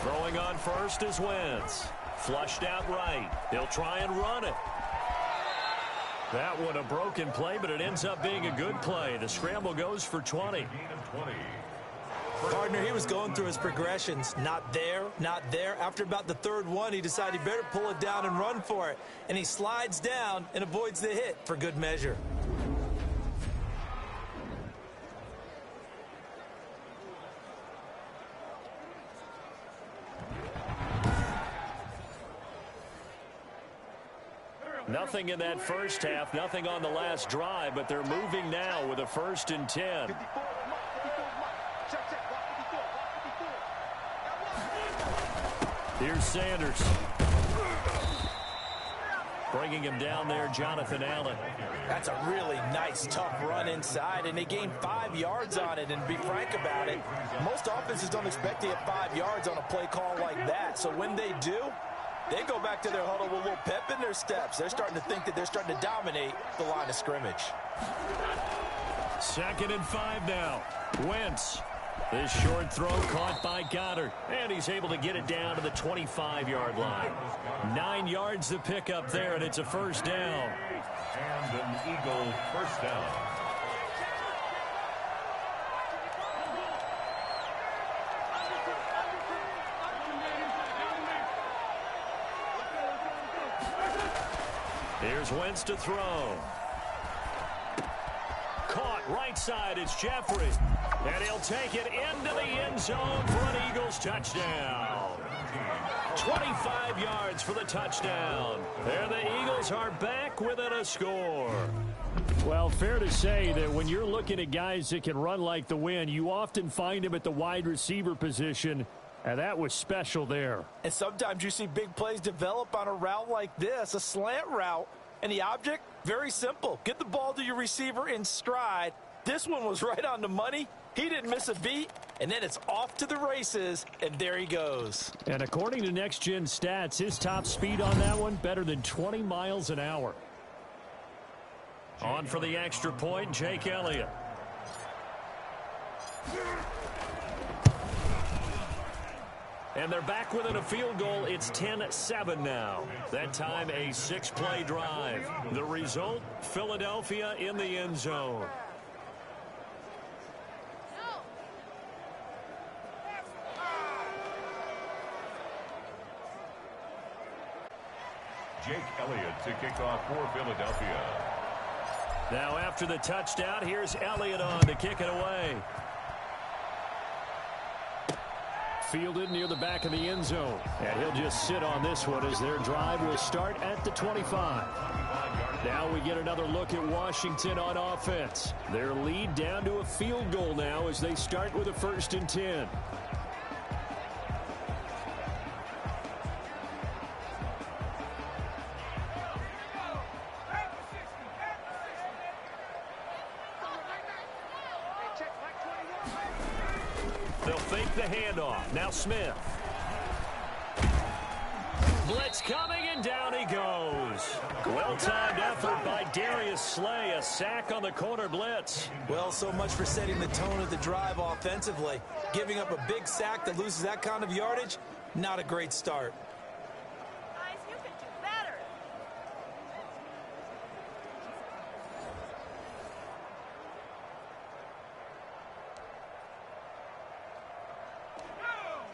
Throwing on first is Wentz. Flushed out right. He'll try and run it. That one a broken play, but it ends up being a good play. The scramble goes for 20. Partner, he was going through his progressions. Not there, not there. After about the third one, he decided he better pull it down and run for it. And he slides down and avoids the hit for good measure. Nothing in that first half, nothing on the last drive, but they're moving now with a 1st and 10. Here's Sanders. Bringing him down there, Jonathan Allen. That's a really nice, tough run inside, and they gained 5 yards on it. And to be frank about it, most offenses don't expect to get 5 yards on a play call like that. So when they do, they go back to their huddle with a little pep in their steps. They're starting to think that they're starting to dominate the line of scrimmage. 2nd and 5 now. Wentz. This short throw caught by Goddard. And he's able to get it down to the 25-yard line. 9 yards to pick up there, and it's a first down. And an Eagle first down. Here's Wentz to throw. Caught right side. It's Jeffrey. And he'll take it into the end zone for an Eagles touchdown. 25 yards for the touchdown. There the Eagles are back within a score. Well, fair to say that when you're looking at guys that can run like the wind, you often find them at the wide receiver position. And that was special there. And sometimes you see big plays develop on a route like this, a slant route. And the object, very simple. Get the ball to your receiver in stride. This one was right on the money. He didn't miss a beat. And then it's off to the races, and there he goes. And according to Next Gen Stats, his top speed on that one, better than 20 miles an hour. On for the extra point, Jake Elliott. And they're back within a field goal. It's 10-7 now. That time a 6-play drive. The result, Philadelphia in the end zone. Jake Elliott to kick off for Philadelphia. Now after the touchdown, here's Elliott on to kick it away. Fielded near the back of the end zone. And he'll just sit on this one as their drive will start at the 25. Now we get another look at Washington on offense. Their lead down to a field goal now as they start with a 1st and 10. They'll fake the handoff. Now Smith. Blitz coming, and down he goes. goes. Well-timed effort by Darius Slay. A sack on the corner blitz. Well, so much for setting the tone of the drive offensively. Giving up a big sack that loses that kind of yardage, not a great start. Guys, you can do better.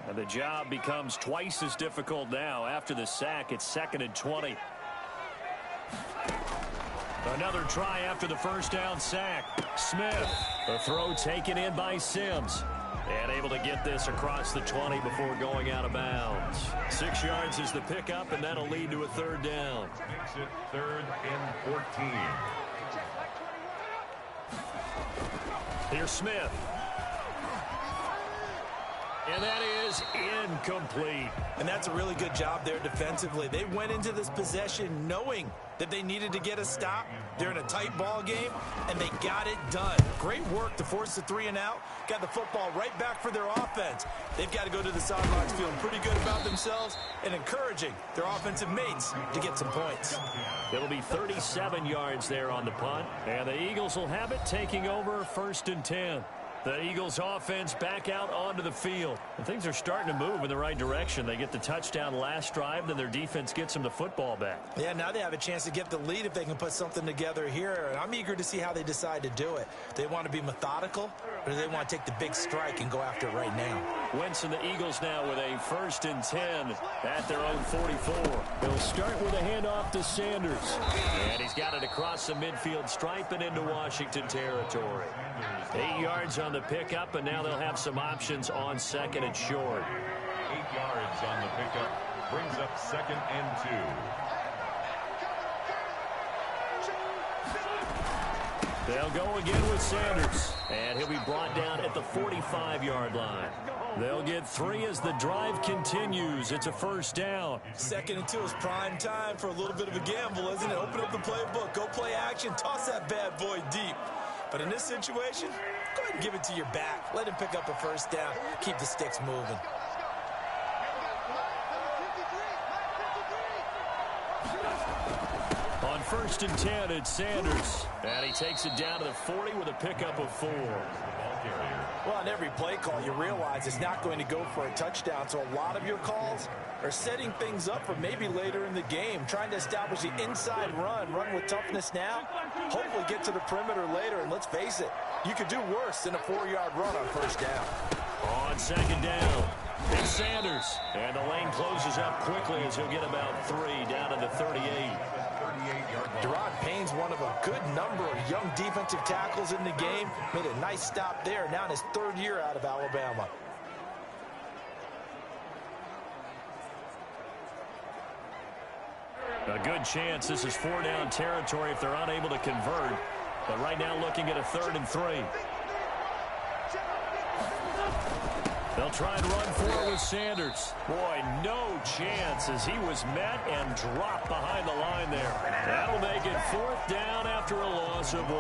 And the job becomes twice as difficult now. After the sack, it's 2nd and 20. Another try after the first down sack. Smith, the throw taken in by Sims. And able to get this across the 20 before going out of bounds. 6 yards is the pickup, and that'll lead to a 3rd down. Makes it 3rd and 14. Here's Smith. And that is incomplete. And that's a really good job there defensively. They went into this possession knowing that they needed to get a stop. They're in a tight ball game, and they got it done. Great work to force the 3 and out. Got the football right back for their offense. They've got to go to the sidelines feeling pretty good about themselves and encouraging their offensive mates to get some points. It'll be 37 yards there on the punt. And the Eagles will have it, taking over 1st and 10. The Eagles offense back out onto the field. And things are starting to move in the right direction. They get the touchdown last drive, then their defense gets them the football back. Yeah, now they have a chance to get the lead if they can put something together here. And I'm eager to see how they decide to do it. They want to be methodical, or do they want to take the big strike and go after it right now? Wentz and the Eagles now with a 1st and 10 at their own 44. They'll start with a handoff to Sanders. And he's got it across the midfield stripe and into Washington territory. 8 yards on the pickup, and now they'll have some options on 2nd and short. 8 yards on the pickup. Brings up 2nd and 2. They'll go again with Sanders. And he'll be brought down at the 45-yard line. They'll get 3 as the drive continues. It's a 1st down. 2nd and 2 is prime time for a little bit of a gamble, isn't it? Open up the playbook, go play action, toss that bad boy deep. But in this situation, go ahead and give it to your back. Let him pick up a 1st down. Keep the sticks moving. On 1st and 10, it's Sanders. And he takes it down to the 40 with a pickup of 4. Well, on every play call, you realize it's not going to go for a touchdown. So a lot of your calls are setting things up for maybe later in the game, trying to establish the inside run with toughness now, hopefully get to the perimeter later. And let's face it, you could do worse than a 4-yard run on 1st down. On 2nd down, it's Sanders. And the lane closes up quickly as he'll get about 3 down to the 38. Deron Payne's one of a good number of young defensive tackles in the game. Made a nice stop there, now in his 3rd year out of Alabama. A good chance this is 4-down territory if they're unable to convert. But right now looking at a 3rd and 3. They'll try and run for it with Sanders. Boy, no chance as he was met and dropped behind the line there. That'll make it 4th down after a loss of 1.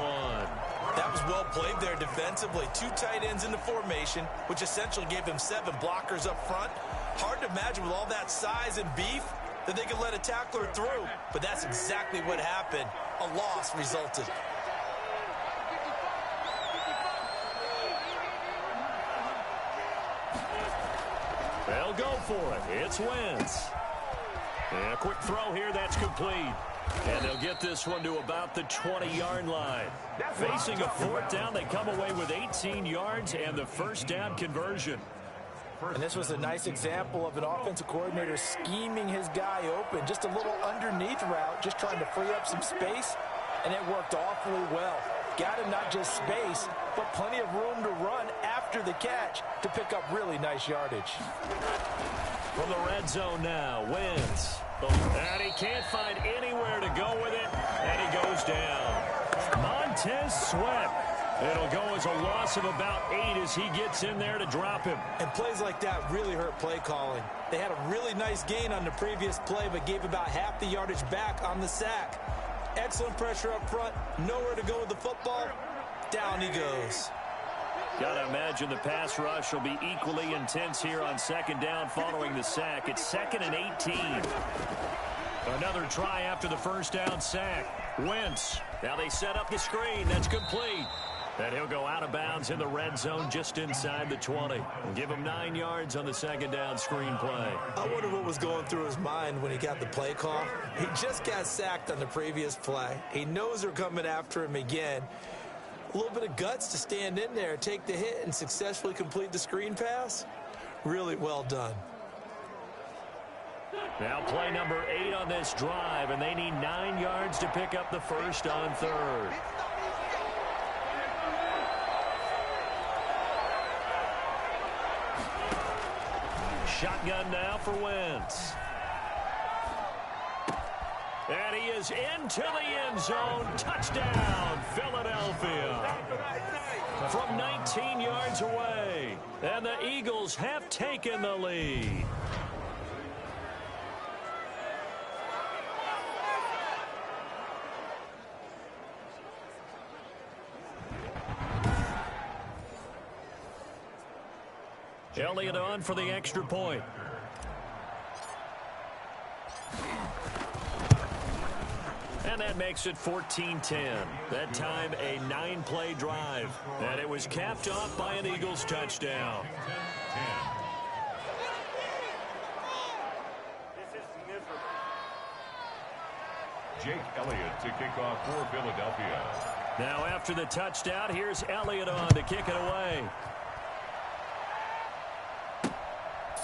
That was well played there defensively. 2 tight ends in the formation, which essentially gave him 7 blockers up front. Hard to imagine with all that size and beef that they could let a tackler through, but that's exactly what happened. A loss resulted. They'll go for it. It's Wentz. And a quick throw here, that's complete. And they'll get this one to about the 20-yard line. Facing a 4th down, they come away with 18 yards and the 1st down conversion. And this was a nice example of an offensive coordinator scheming his guy open. Just a little underneath route, just trying to free up some space, and it worked awfully well. Got him not just space, but plenty of room to run after the catch to pick up really nice yardage. From the red zone now, Wentz. And he can't find anywhere to go with it, and he goes down. Montez Sweat. It'll go as a loss of about 8 as he gets in there to drop him. And plays like that really hurt play calling. They had a really nice gain on the previous play, but gave about half the yardage back on the sack. Excellent pressure up front, nowhere to go with the football. Down he goes. Gotta imagine the pass rush will be equally intense here on 2nd down following the sack. It's 2nd and 18. Another try after the first down sack. Wentz. Now they set up the screen. That's complete. And he'll go out of bounds in the red zone just inside the 20. Give him 9 yards on the second down screen play. I wonder what was going through his mind when he got the play call. He just got sacked on the previous play. He knows they're coming after him again. A little bit of guts to stand in there, take the hit, and successfully complete the screen pass. Really well done. Now play number 8 on this drive, and they need 9 yards to pick up the first on third. Shotgun now for Wentz. And he is into the end zone. Touchdown, Philadelphia. From 19 yards away. And the Eagles have taken the lead. Elliott on for the extra point. And that makes it 14-10. That time a 9-play drive. And it was capped off by an Eagles touchdown. Jake Elliott to kick off for Philadelphia. Now after the touchdown, here's Elliott on to kick it away.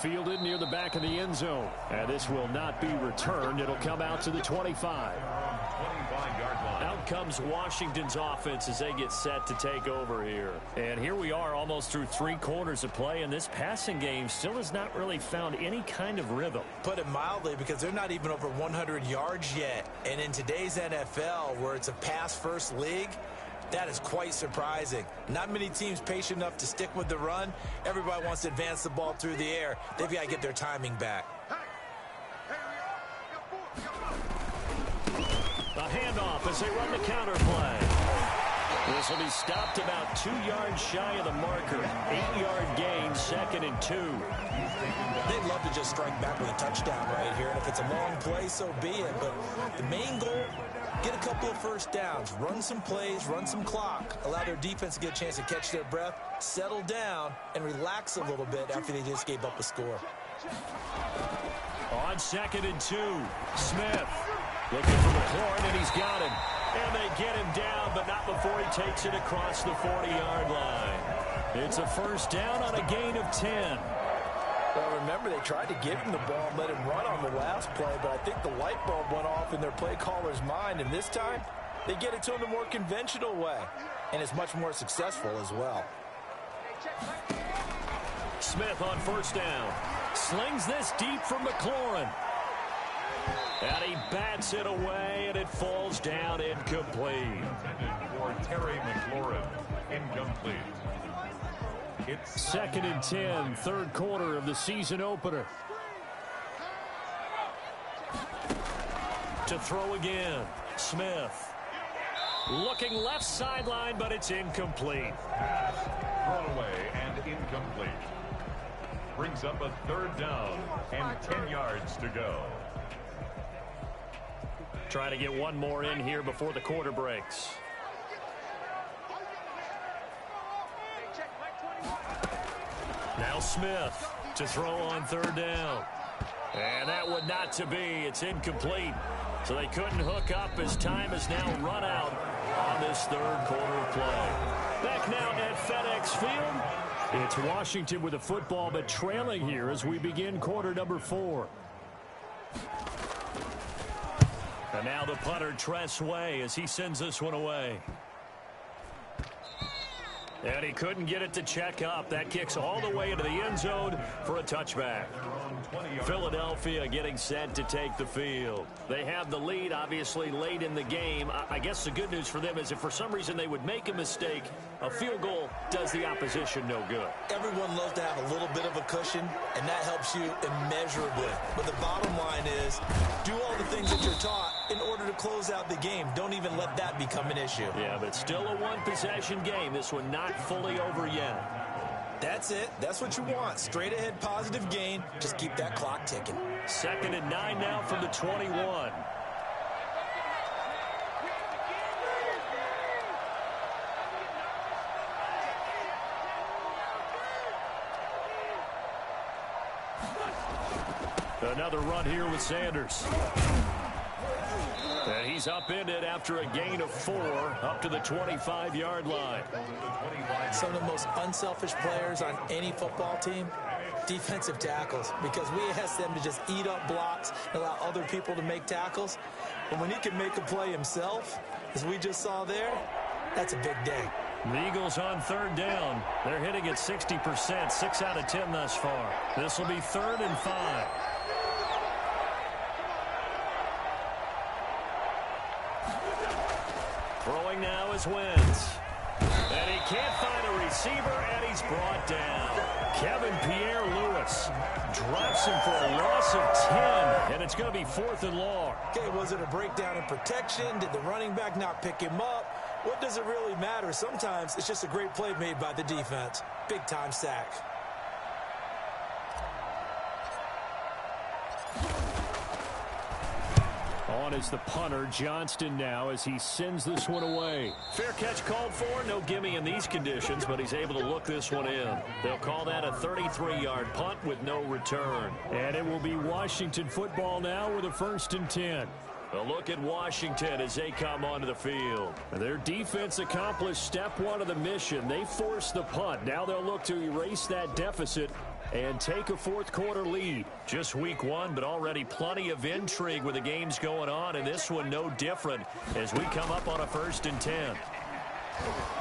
Fielded near the back of the end zone. And this will not be returned. It'll come out to the 25. 25-yard line. Out comes Washington's offense as they get set to take over here. And here we are almost through 3 quarters of play, and this passing game still has not really found any kind of rhythm. Put it mildly, because they're not even over 100 yards yet. And in today's NFL, where it's a pass-first league, that is quite surprising. Not many teams patient enough to stick with the run. Everybody wants to advance the ball through the air. They've got to get their timing back. A handoff as they run the counter play. This will be stopped about 2 yards shy of the marker. 8-yard gain, 2nd and 2. They'd love to just strike back with a touchdown right here. And if it's a long play, so be it. But the main goal, get a couple of first downs, run some plays, run some clock, allow their defense to get a chance to catch their breath, settle down, and relax a little bit after they just gave up a score. On 2nd and 2, Smith looking for McLaurin, and he's got him. And they get him down, but not before he takes it across the 40-yard line. It's a first down on a gain of 10. Well, remember, they tried to give him the ball and let him run on the last play, but I think the light bulb went off in their play caller's mind, and this time they get it to him the more conventional way, and it's much more successful as well. Smith on first down. Slings this deep from McLaurin. And he bats it away, and it falls down incomplete. For Terry McLaurin, incomplete. It's 2nd and 10, 3rd quarter of the season opener. To throw again, Smith. Looking left sideline, but it's incomplete. thrown away and incomplete. Brings up a 3rd down and 10 yards to go. Trying to get one more in here before the quarter breaks. Now Smith to throw on 3rd down. And that would not to be. It's incomplete. So they couldn't hook up as time has now run out on this 3rd quarter of play. Back now at FedEx Field. It's Washington with the football, but trailing here as we begin quarter number 4. And now the punter, Tress Way, as he sends this one away. And he couldn't get it to check up. That kicks all the way into the end zone for a touchback. Philadelphia getting set to take the field. They have the lead, obviously, late in the game. I guess the good news for them is if for some reason they would make a mistake, a field goal does the opposition no good. Everyone loves to have a little bit of a cushion, and that helps you immeasurably. But the bottom line is, do all the things that you're taught in order to close out the game. Don't even let that become an issue. Yeah, but still a one-possession game. This one not fully over yet. That's it. That's what you want. Straight ahead positive gain. Just keep that clock ticking. 2nd and 9 now from the 21. Another run here with Sanders. And he's upended after a gain of 4 up to the 25-yard line. Some of the most unselfish players on any football team, defensive tackles, because we ask them to just eat up blocks and allow other people to make tackles. But when he can make a play himself, as we just saw there, that's a big day. The Eagles on 3rd down. They're hitting at 60%, 6 out of 10 thus far. This will be 3rd and 5. Throwing now is Wentz. And he can't find a receiver, and he's brought down. Kevin Pierre-Louis drops him for a loss of 10, and it's going to be 4th and long. Okay, was it a breakdown in protection? Did the running back not pick him up? What does it really matter? Sometimes it's just a great play made by the defense. Big-time sack. On is the punter, Johnston now, as he sends this one away. Fair catch called for. No gimme in these conditions, but he's able to look this one in. They'll call that a 33-yard punt with no return. And it will be Washington football now with a 1st and 10. A look at Washington as they come onto the field. Their defense accomplished step 1 of the mission. They forced the punt. Now they'll look to erase that deficit and take a 4th quarter lead. Just week 1, but already plenty of intrigue with the games going on, and this one no different as we come up on a 1st and 10.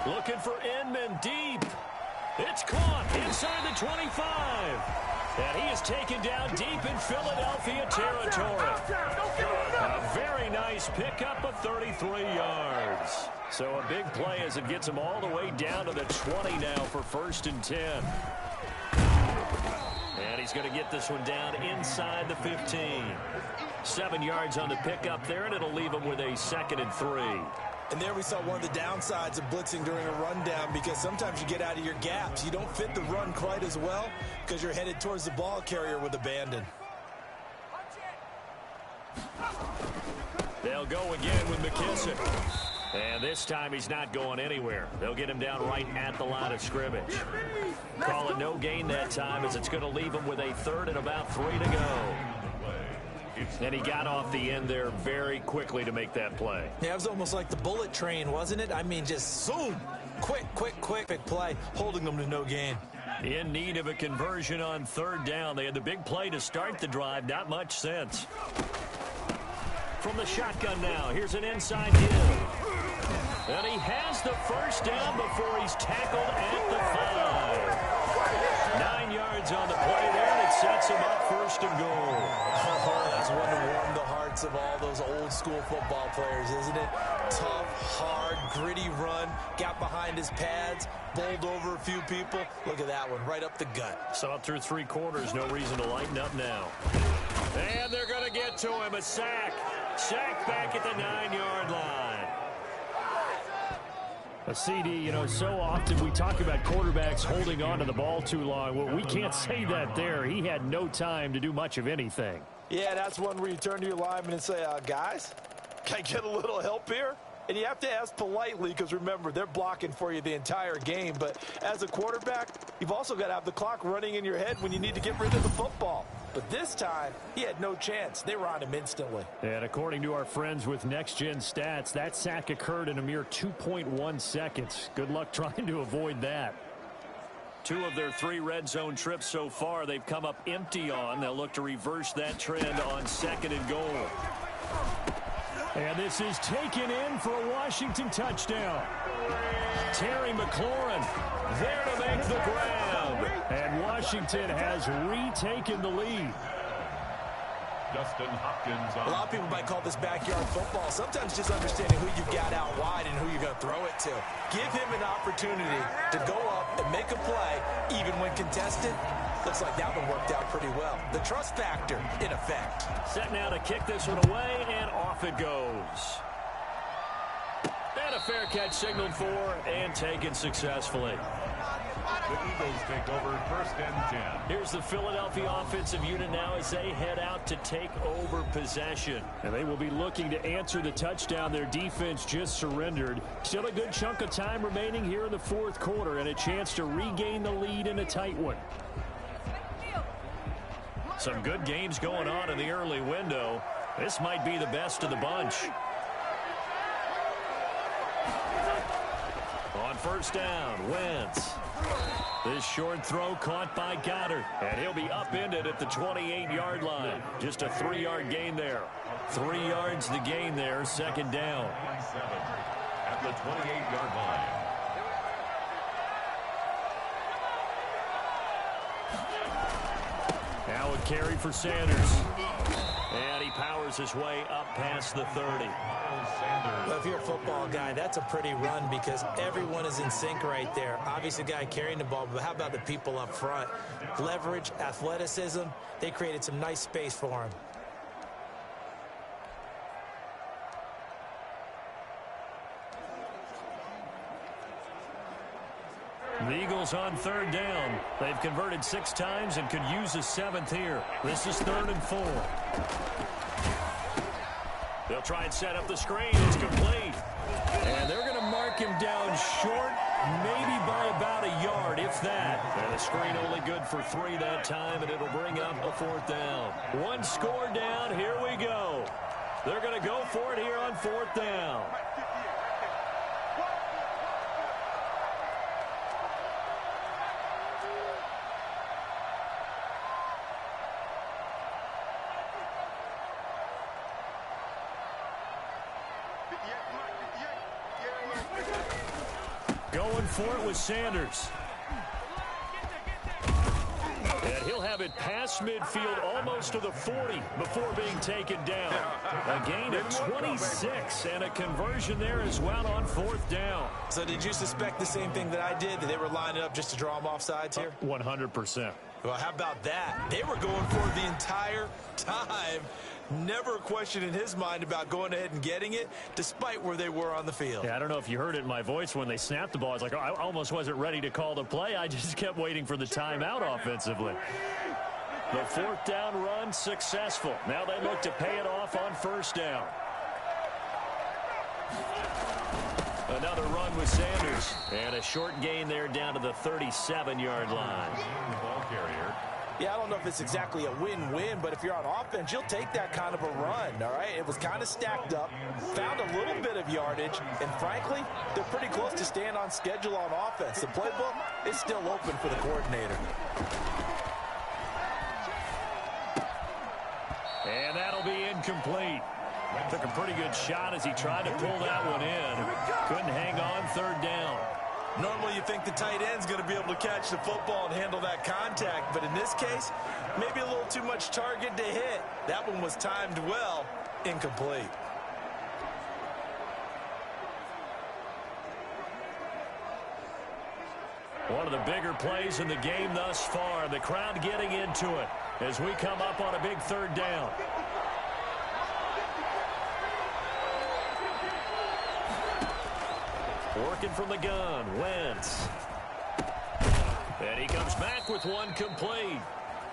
Looking for Inman deep. It's caught inside the 25. And he is taken down deep in Philadelphia territory. A very nice pickup of 33 yards. So a big play as it gets him all the way down to the 20 now for 1st and 10. And he's going to get this one down inside the 15. 7 yards on the pickup there, and it'll leave him with a 2nd and 3. And there we saw one of the downsides of blitzing during a rundown, because sometimes you get out of your gaps. You don't fit the run quite as well because you're headed towards the ball carrier with abandon. They'll go again with McKissick. And this time he's not going anywhere. They'll get him down right at the line of scrimmage. Call it no gain that time, as it's going to leave him with a 3rd and about 3 to go. And he got off the end there very quickly to make that play. Yeah, it was almost like the bullet train, wasn't it? I mean, just zoom. Quick play, holding them to no gain. In need of a conversion on 3rd down. They had the big play to start the drive. Not much sense. From the shotgun now, here's an inside hill. And he has the 1st down before he's tackled at the 5. 9 yards on the play there, and it sets him up 1st and goal. Oh, that's one to warm the hearts of all those old school football players, isn't it? Tough, hard, gritty run, got behind his pads, bowled over a few people. Look at that one, right up the gut. Saw it through 3 quarters, no reason to lighten up now. And they're going to get to him, a sack. Sack back at the 9-yard line. A CD, you know, so often we talk about quarterbacks holding on to the ball too long. Well, we can't say that there. He had no time to do much of anything. Yeah, that's one where you turn to your lineman and say, guys, can I get a little help here? And you have to ask politely, because remember, they're blocking for you the entire game. But as a quarterback, you've also got to have the clock running in your head when you need to get rid of the football. But this time, he had no chance. They were on him instantly. And according to our friends with Next Gen Stats, that sack occurred in a mere 2.1 seconds. Good luck trying to avoid that. 2 of their 3 red zone trips so far, they've come up empty on. They'll look to reverse that trend on 2nd and goal. And this is taken in for a Washington touchdown. Terry McLaurin there to make the grab. And Washington has retaken the lead. Justin Hopkins. A lot of people might call this backyard football. Sometimes just understanding who you've got out wide and who you're going to throw it to. Give him an opportunity to go up and make a play, even when contested. Looks like that one worked out pretty well. The trust factor, in effect. Set now to kick this one away, and off it goes. And a fair catch signaled for and taken successfully. The Eagles take over 1st and 10. Here's the Philadelphia offensive unit now as they head out to take over possession. And they will be looking to answer the touchdown their defense just surrendered. Still a good chunk of time remaining here in the 4th quarter and a chance to regain the lead in a tight one. Some good games going on in the early window. This might be the best of the bunch. On 1st down, Wentz. This short throw caught by Goddard, and he'll be upended at the 28-yard line. Just a 3-yard gain there. 3 yards the gain there, 2nd down. At the 28-yard line. Now a carry for Sanders. And he powers his way up past the 30. Well, if you're a football guy, that's a pretty run because everyone is in sync right there. Obviously, the guy carrying the ball, but how about the people up front? Leverage, athleticism, they created some nice space for him. The Eagles on 3rd down. They've converted 6 times and could use a 7th here. This is 3rd and 4. They'll try and set up the screen. It's complete. And they're going to mark him down short, maybe by about a yard, if that. And the screen only good for 3 that time, and it'll bring up a 4th down. 1 score down. Here we go. They're going to go for it here on 4th down. Going for it with Sanders. And he'll have it past midfield almost to the 40 before being taken down. A gain of 26 and a conversion there as well on 4th down. So did you suspect the same thing that I did, that they were lining up just to draw him off sides here? 100%. Well, how about that? They were going for it the entire time. Never a question in his mind about going ahead and getting it, despite where they were on the field. Yeah, I don't know if you heard it in my voice when they snapped the ball. I was like, oh, I almost wasn't ready to call the play. I just kept waiting for the timeout offensively. The 4th down run successful. Now they look to pay it off on 1st down. Another run with Sanders. And a short gain there down to the 37-yard line. Ball carrier. Yeah, I don't know if it's exactly a win-win, but if you're on offense, you'll take that kind of a run, all right? It was kind of stacked up, found a little bit of yardage, and frankly, they're pretty close to staying on schedule on offense. The playbook is still open for the coordinator. And that'll be incomplete. Took a pretty good shot as he tried to pull that one in. Couldn't hang on 3rd down. Normally you think the tight end's going to be able to catch the football and handle that contact, but in this case, maybe a little too much target to hit. That one was timed well, incomplete. One of the bigger plays in the game thus far. The crowd getting into it as we come up on a big 3rd down. Working from the gun, Wentz. And he comes back with one complete.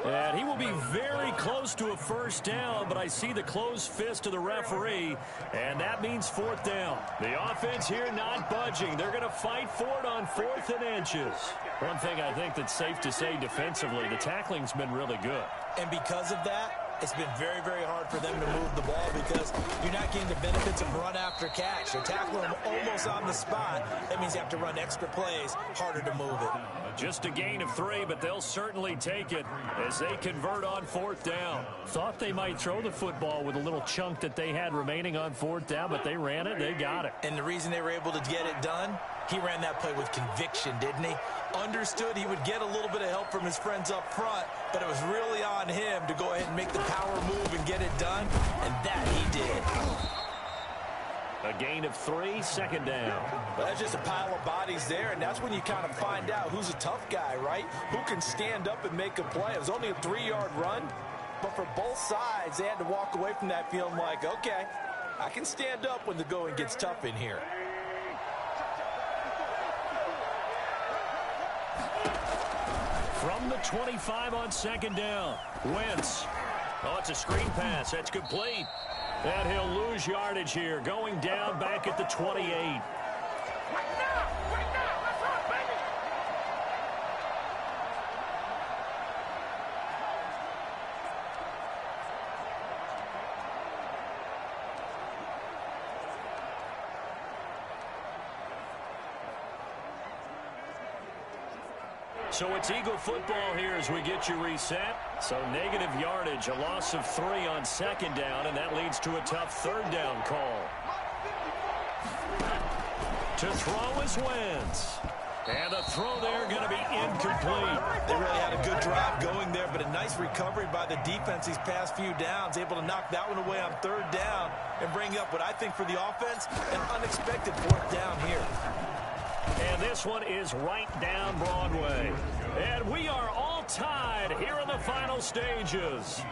And he will be very close to a 1st down, but I see the closed fist of the referee, and that means 4th down. The offense here not budging. They're going to fight for it on 4th and inches. One thing I think that's safe to say defensively, the tackling's been really good. And because of that, it's been very, very hard for them to move the ball because you're not getting the benefits of run after catch. They're tackling them almost on the spot. That means you have to run extra plays, harder to move it. Just a gain of 3, but they'll certainly take it as they convert on 4th down. Thought they might throw the football with a little chunk that they had remaining on 4th down, but they ran it, they got it. And the reason they were able to get it done, he ran that play with conviction, didn't he? Understood he would get a little bit of help from his friends up front, but it was really on him to go ahead and make the power move and get it done, and that he did. A gain of 3, 2nd down. Well, that's just a pile of bodies there, and that's when you kind of find out who's a tough guy, right? Who can stand up and make a play. It was only a 3-yard run, but for both sides, they had to walk away from that feeling like, okay, I can stand up when the going gets tough in here. From the 25 on second down. Wentz. Oh, it's a screen pass. That's complete. And he'll lose yardage here. Going down back at the 28. So it's Eagle football here as we get you reset. So negative yardage, a loss of 3 on second down, and that leads to a tough third down call. To throw is Wentz. And the throw there going to be incomplete. They really had a good drive going there, but a nice recovery by the defense these past few downs, able to knock that one away on third down and bring up what I think for the offense, an unexpected fourth down here. And this one is right down Broadway. And we are all tied here in the final stages.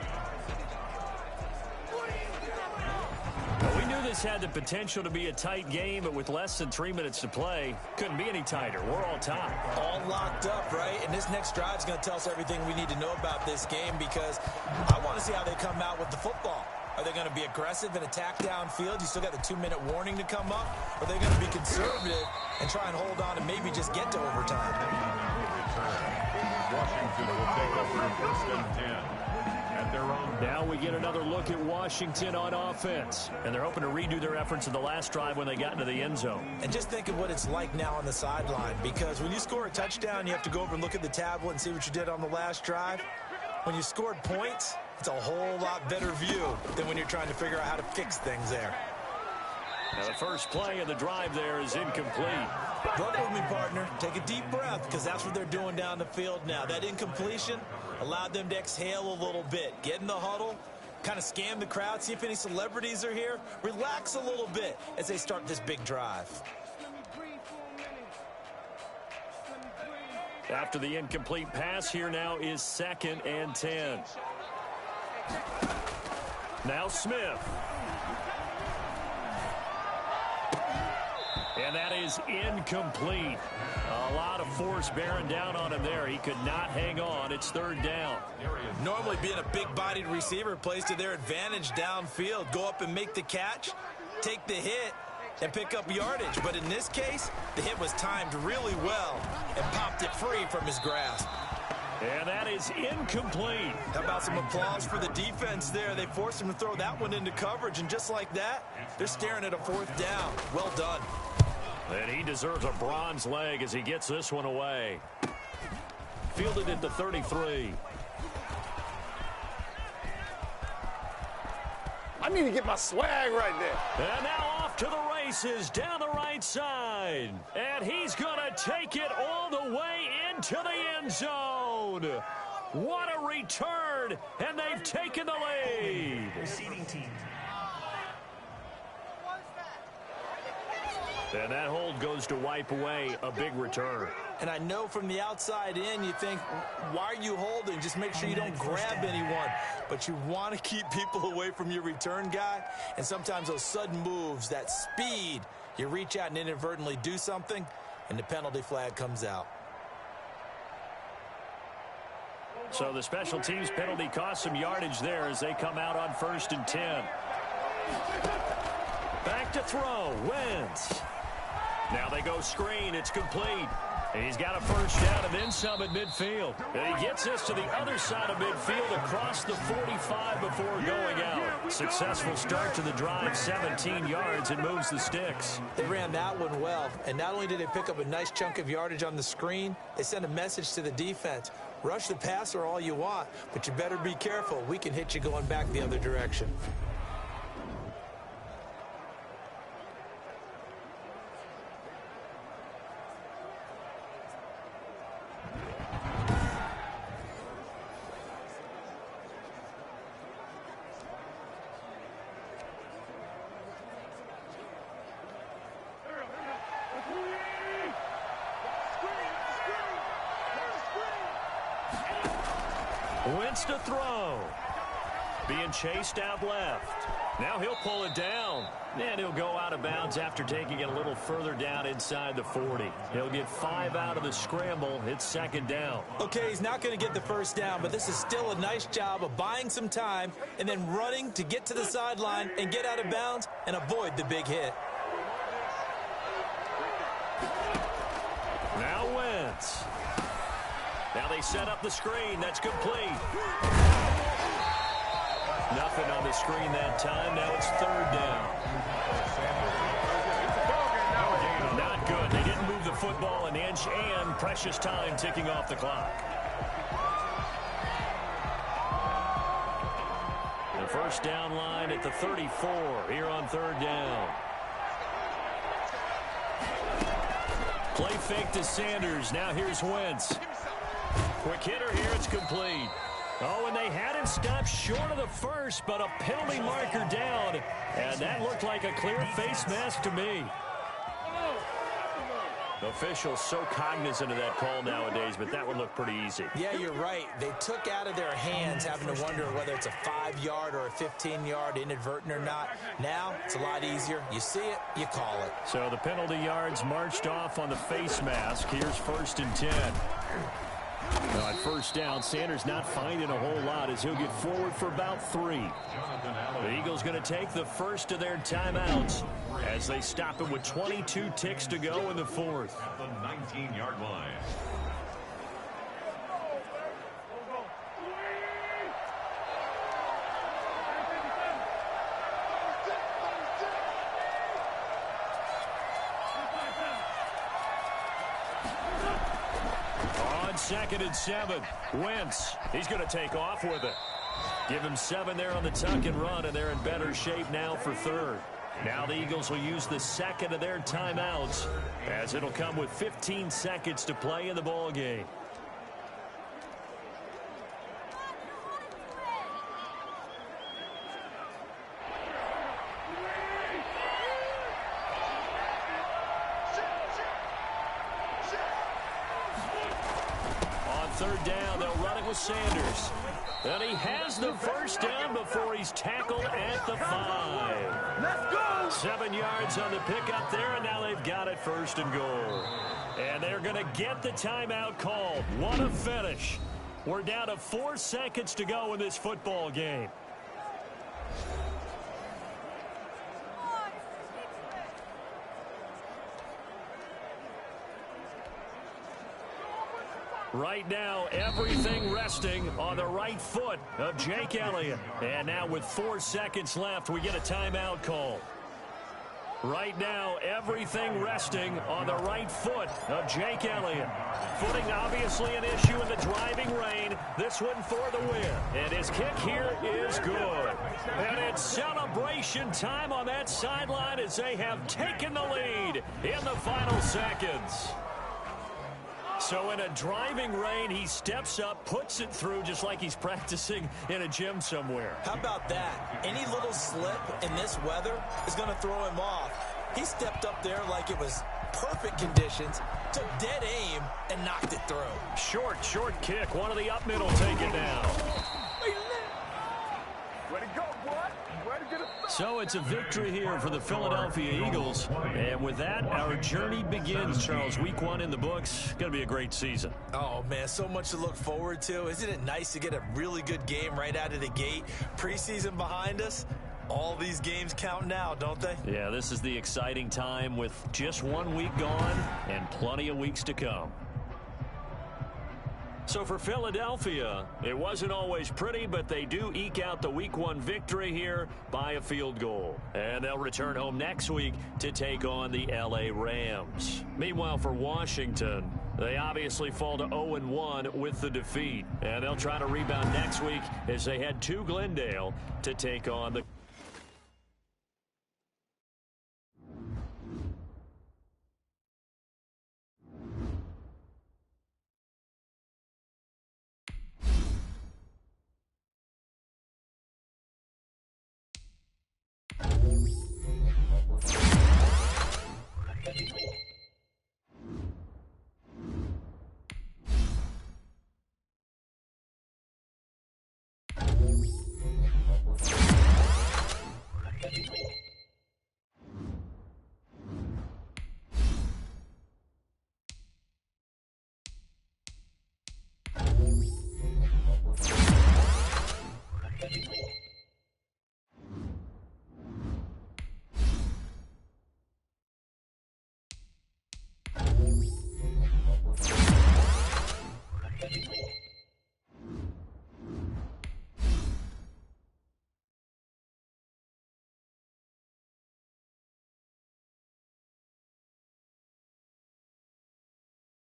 Now, we knew this had the potential to be a tight game, but with less than 3 minutes to play, couldn't be any tighter. We're all tied. All locked up, right? And this next drive is going to tell us everything we need to know about this game, because I want to see how they come out with the football. Are they going to be aggressive and attack downfield? You still got the 2-minute warning to come up. Or are they going to be conservative and try and hold on and maybe just get to overtime? Washington will take over first and 10 at their own. Now we get another look at Washington on offense. And they're hoping to redo their efforts in the last drive when they got into the end zone. And just think of what it's like now on the sideline, because when you score a touchdown, you have to go over and look at the tablet and see what you did on the last drive. When you scored points, it's a whole lot better view than when you're trying to figure out how to fix things there. Now the first play of the drive there is incomplete. Work with me, partner. Take a deep breath, because that's what they're doing down the field now. That incompletion allowed them to exhale a little bit. Get in the huddle, kind of scan the crowd, see if any celebrities are here. Relax a little bit as they start this big drive. After the incomplete pass, here now is 2nd and 10. Now Smith. And that is incomplete. A lot of force bearing down on him there. He could not hang on. It's third down. Normally being a big-bodied receiver plays to their advantage downfield. Go up and make the catch, take the hit, and pick up yardage. But in this case, the hit was timed really well and popped it free from his grasp. And that is incomplete. How about some applause for the defense there? They forced him to throw that one into coverage, and just like that, they're staring at a fourth down. Well done. And he deserves a bronze leg as he gets this one away. Fielded at the 33. I need to get my swag right there. And now off to the races down the right side. And he's going to take it all the way into the end zone. What a return, and they've taken the lead. Receiving team. And that hold goes to wipe away a big return. And I know from the outside in, you think, why are you holding? Just make sure you don't grab anyone. But you want to keep people away from your return guy. And sometimes those sudden moves, that speed, you reach out and inadvertently do something, and the penalty flag comes out. So the special teams penalty cost some yardage there as they come out on 1st and 10. Back to throw. Wentz. Now they go screen. It's complete. He's got a first down and then some at midfield. And he gets this to the other side of midfield across the 45 before going out. Successful start to the drive, 17 yards, and moves the sticks. They ran that one well, and not only did they pick up a nice chunk of yardage on the screen, they sent a message to the defense. Rush the passer all you want, but you better be careful. We can hit you going back the other direction. Wentz to throw. being chased out left. Now he'll pull it down. And he'll go out of bounds after taking it a little further down inside the 40. He'll get 5 out of the scramble. It's second down. Okay, he's not going to get the first down, but this is still a nice job of buying some time and then running to get to the sideline and get out of bounds and avoid the big hit. Now Wentz. Now they set up the screen. That's complete. Nothing on the screen that time. Now it's third down. Not good. They didn't move the football an inch, and precious time ticking off the clock. The first down line at the 34 here on third down. Play fake to Sanders. Now here's Wentz. Quick hitter here. It's complete. Oh, and they had him stopped short of the first, but a penalty marker down. And that looked like a clear face mask to me. Officials so cognizant of that call nowadays, but that would look pretty easy. Yeah, you're right. They took out of their hands having to wonder whether it's a 5-yard or a 15-yard inadvertent or not. Now, it's a lot easier. You see it, you call it. So the penalty yards marched off on the face mask. Here's 1st and 10. Well, at first down, Sanders not finding a whole lot as he'll get forward for about 3. The Eagles going to take the first of their timeouts as they stop it with 22 ticks to go in the 4th. At the 19-yard line. On 2nd and 7, Wentz. He's going to take off with it. Give him 7 there on the tuck and run, and they're in better shape now for 3rd. Now the Eagles will use the second of their timeouts as it'll come with 15 seconds to play in the ball game. On 3rd down, they'll run it with Sanders. And he has the first down before he's tackled at the 5. Let's go! 7 yards on the pickup there, and now they've got it 1st and goal. And they're going to get the timeout called. What a finish. We're down to 4 seconds to go in this football game. Right now, everything resting on the right foot of Jake Elliott. And now with 4 seconds left, we get a timeout call. Right now, everything resting on the right foot of Jake Elliott. Footing obviously an issue in the driving rain. This one for the win. And his kick here is good. And it's celebration time on that sideline as they have taken the lead in the final seconds. So in a driving rain, he steps up, puts it through just like he's practicing in a gym somewhere. How about that? Any little slip in this weather is going to throw him off. He stepped up there like it was perfect conditions, took dead aim, and knocked it through. Short kick. One of the up middle take it down. Way to go, boy. Way to get it. So it's a victory here for the Philadelphia Eagles. And with that, our journey begins, Charles. Week 1 in the books. Going to be a great season. Oh, man, so much to look forward to. Isn't it nice to get a really good game right out of the gate? Preseason behind us. All these games count now, don't they? Yeah, this is the exciting time with just 1 week gone and plenty of weeks to come. So for Philadelphia, it wasn't always pretty, but they do eke out the Week 1 victory here by a field goal. And they'll return home next week to take on the L.A. Rams. Meanwhile, for Washington, they obviously fall to 0-1 with the defeat. And they'll try to rebound next week as they head to Glendale to take on the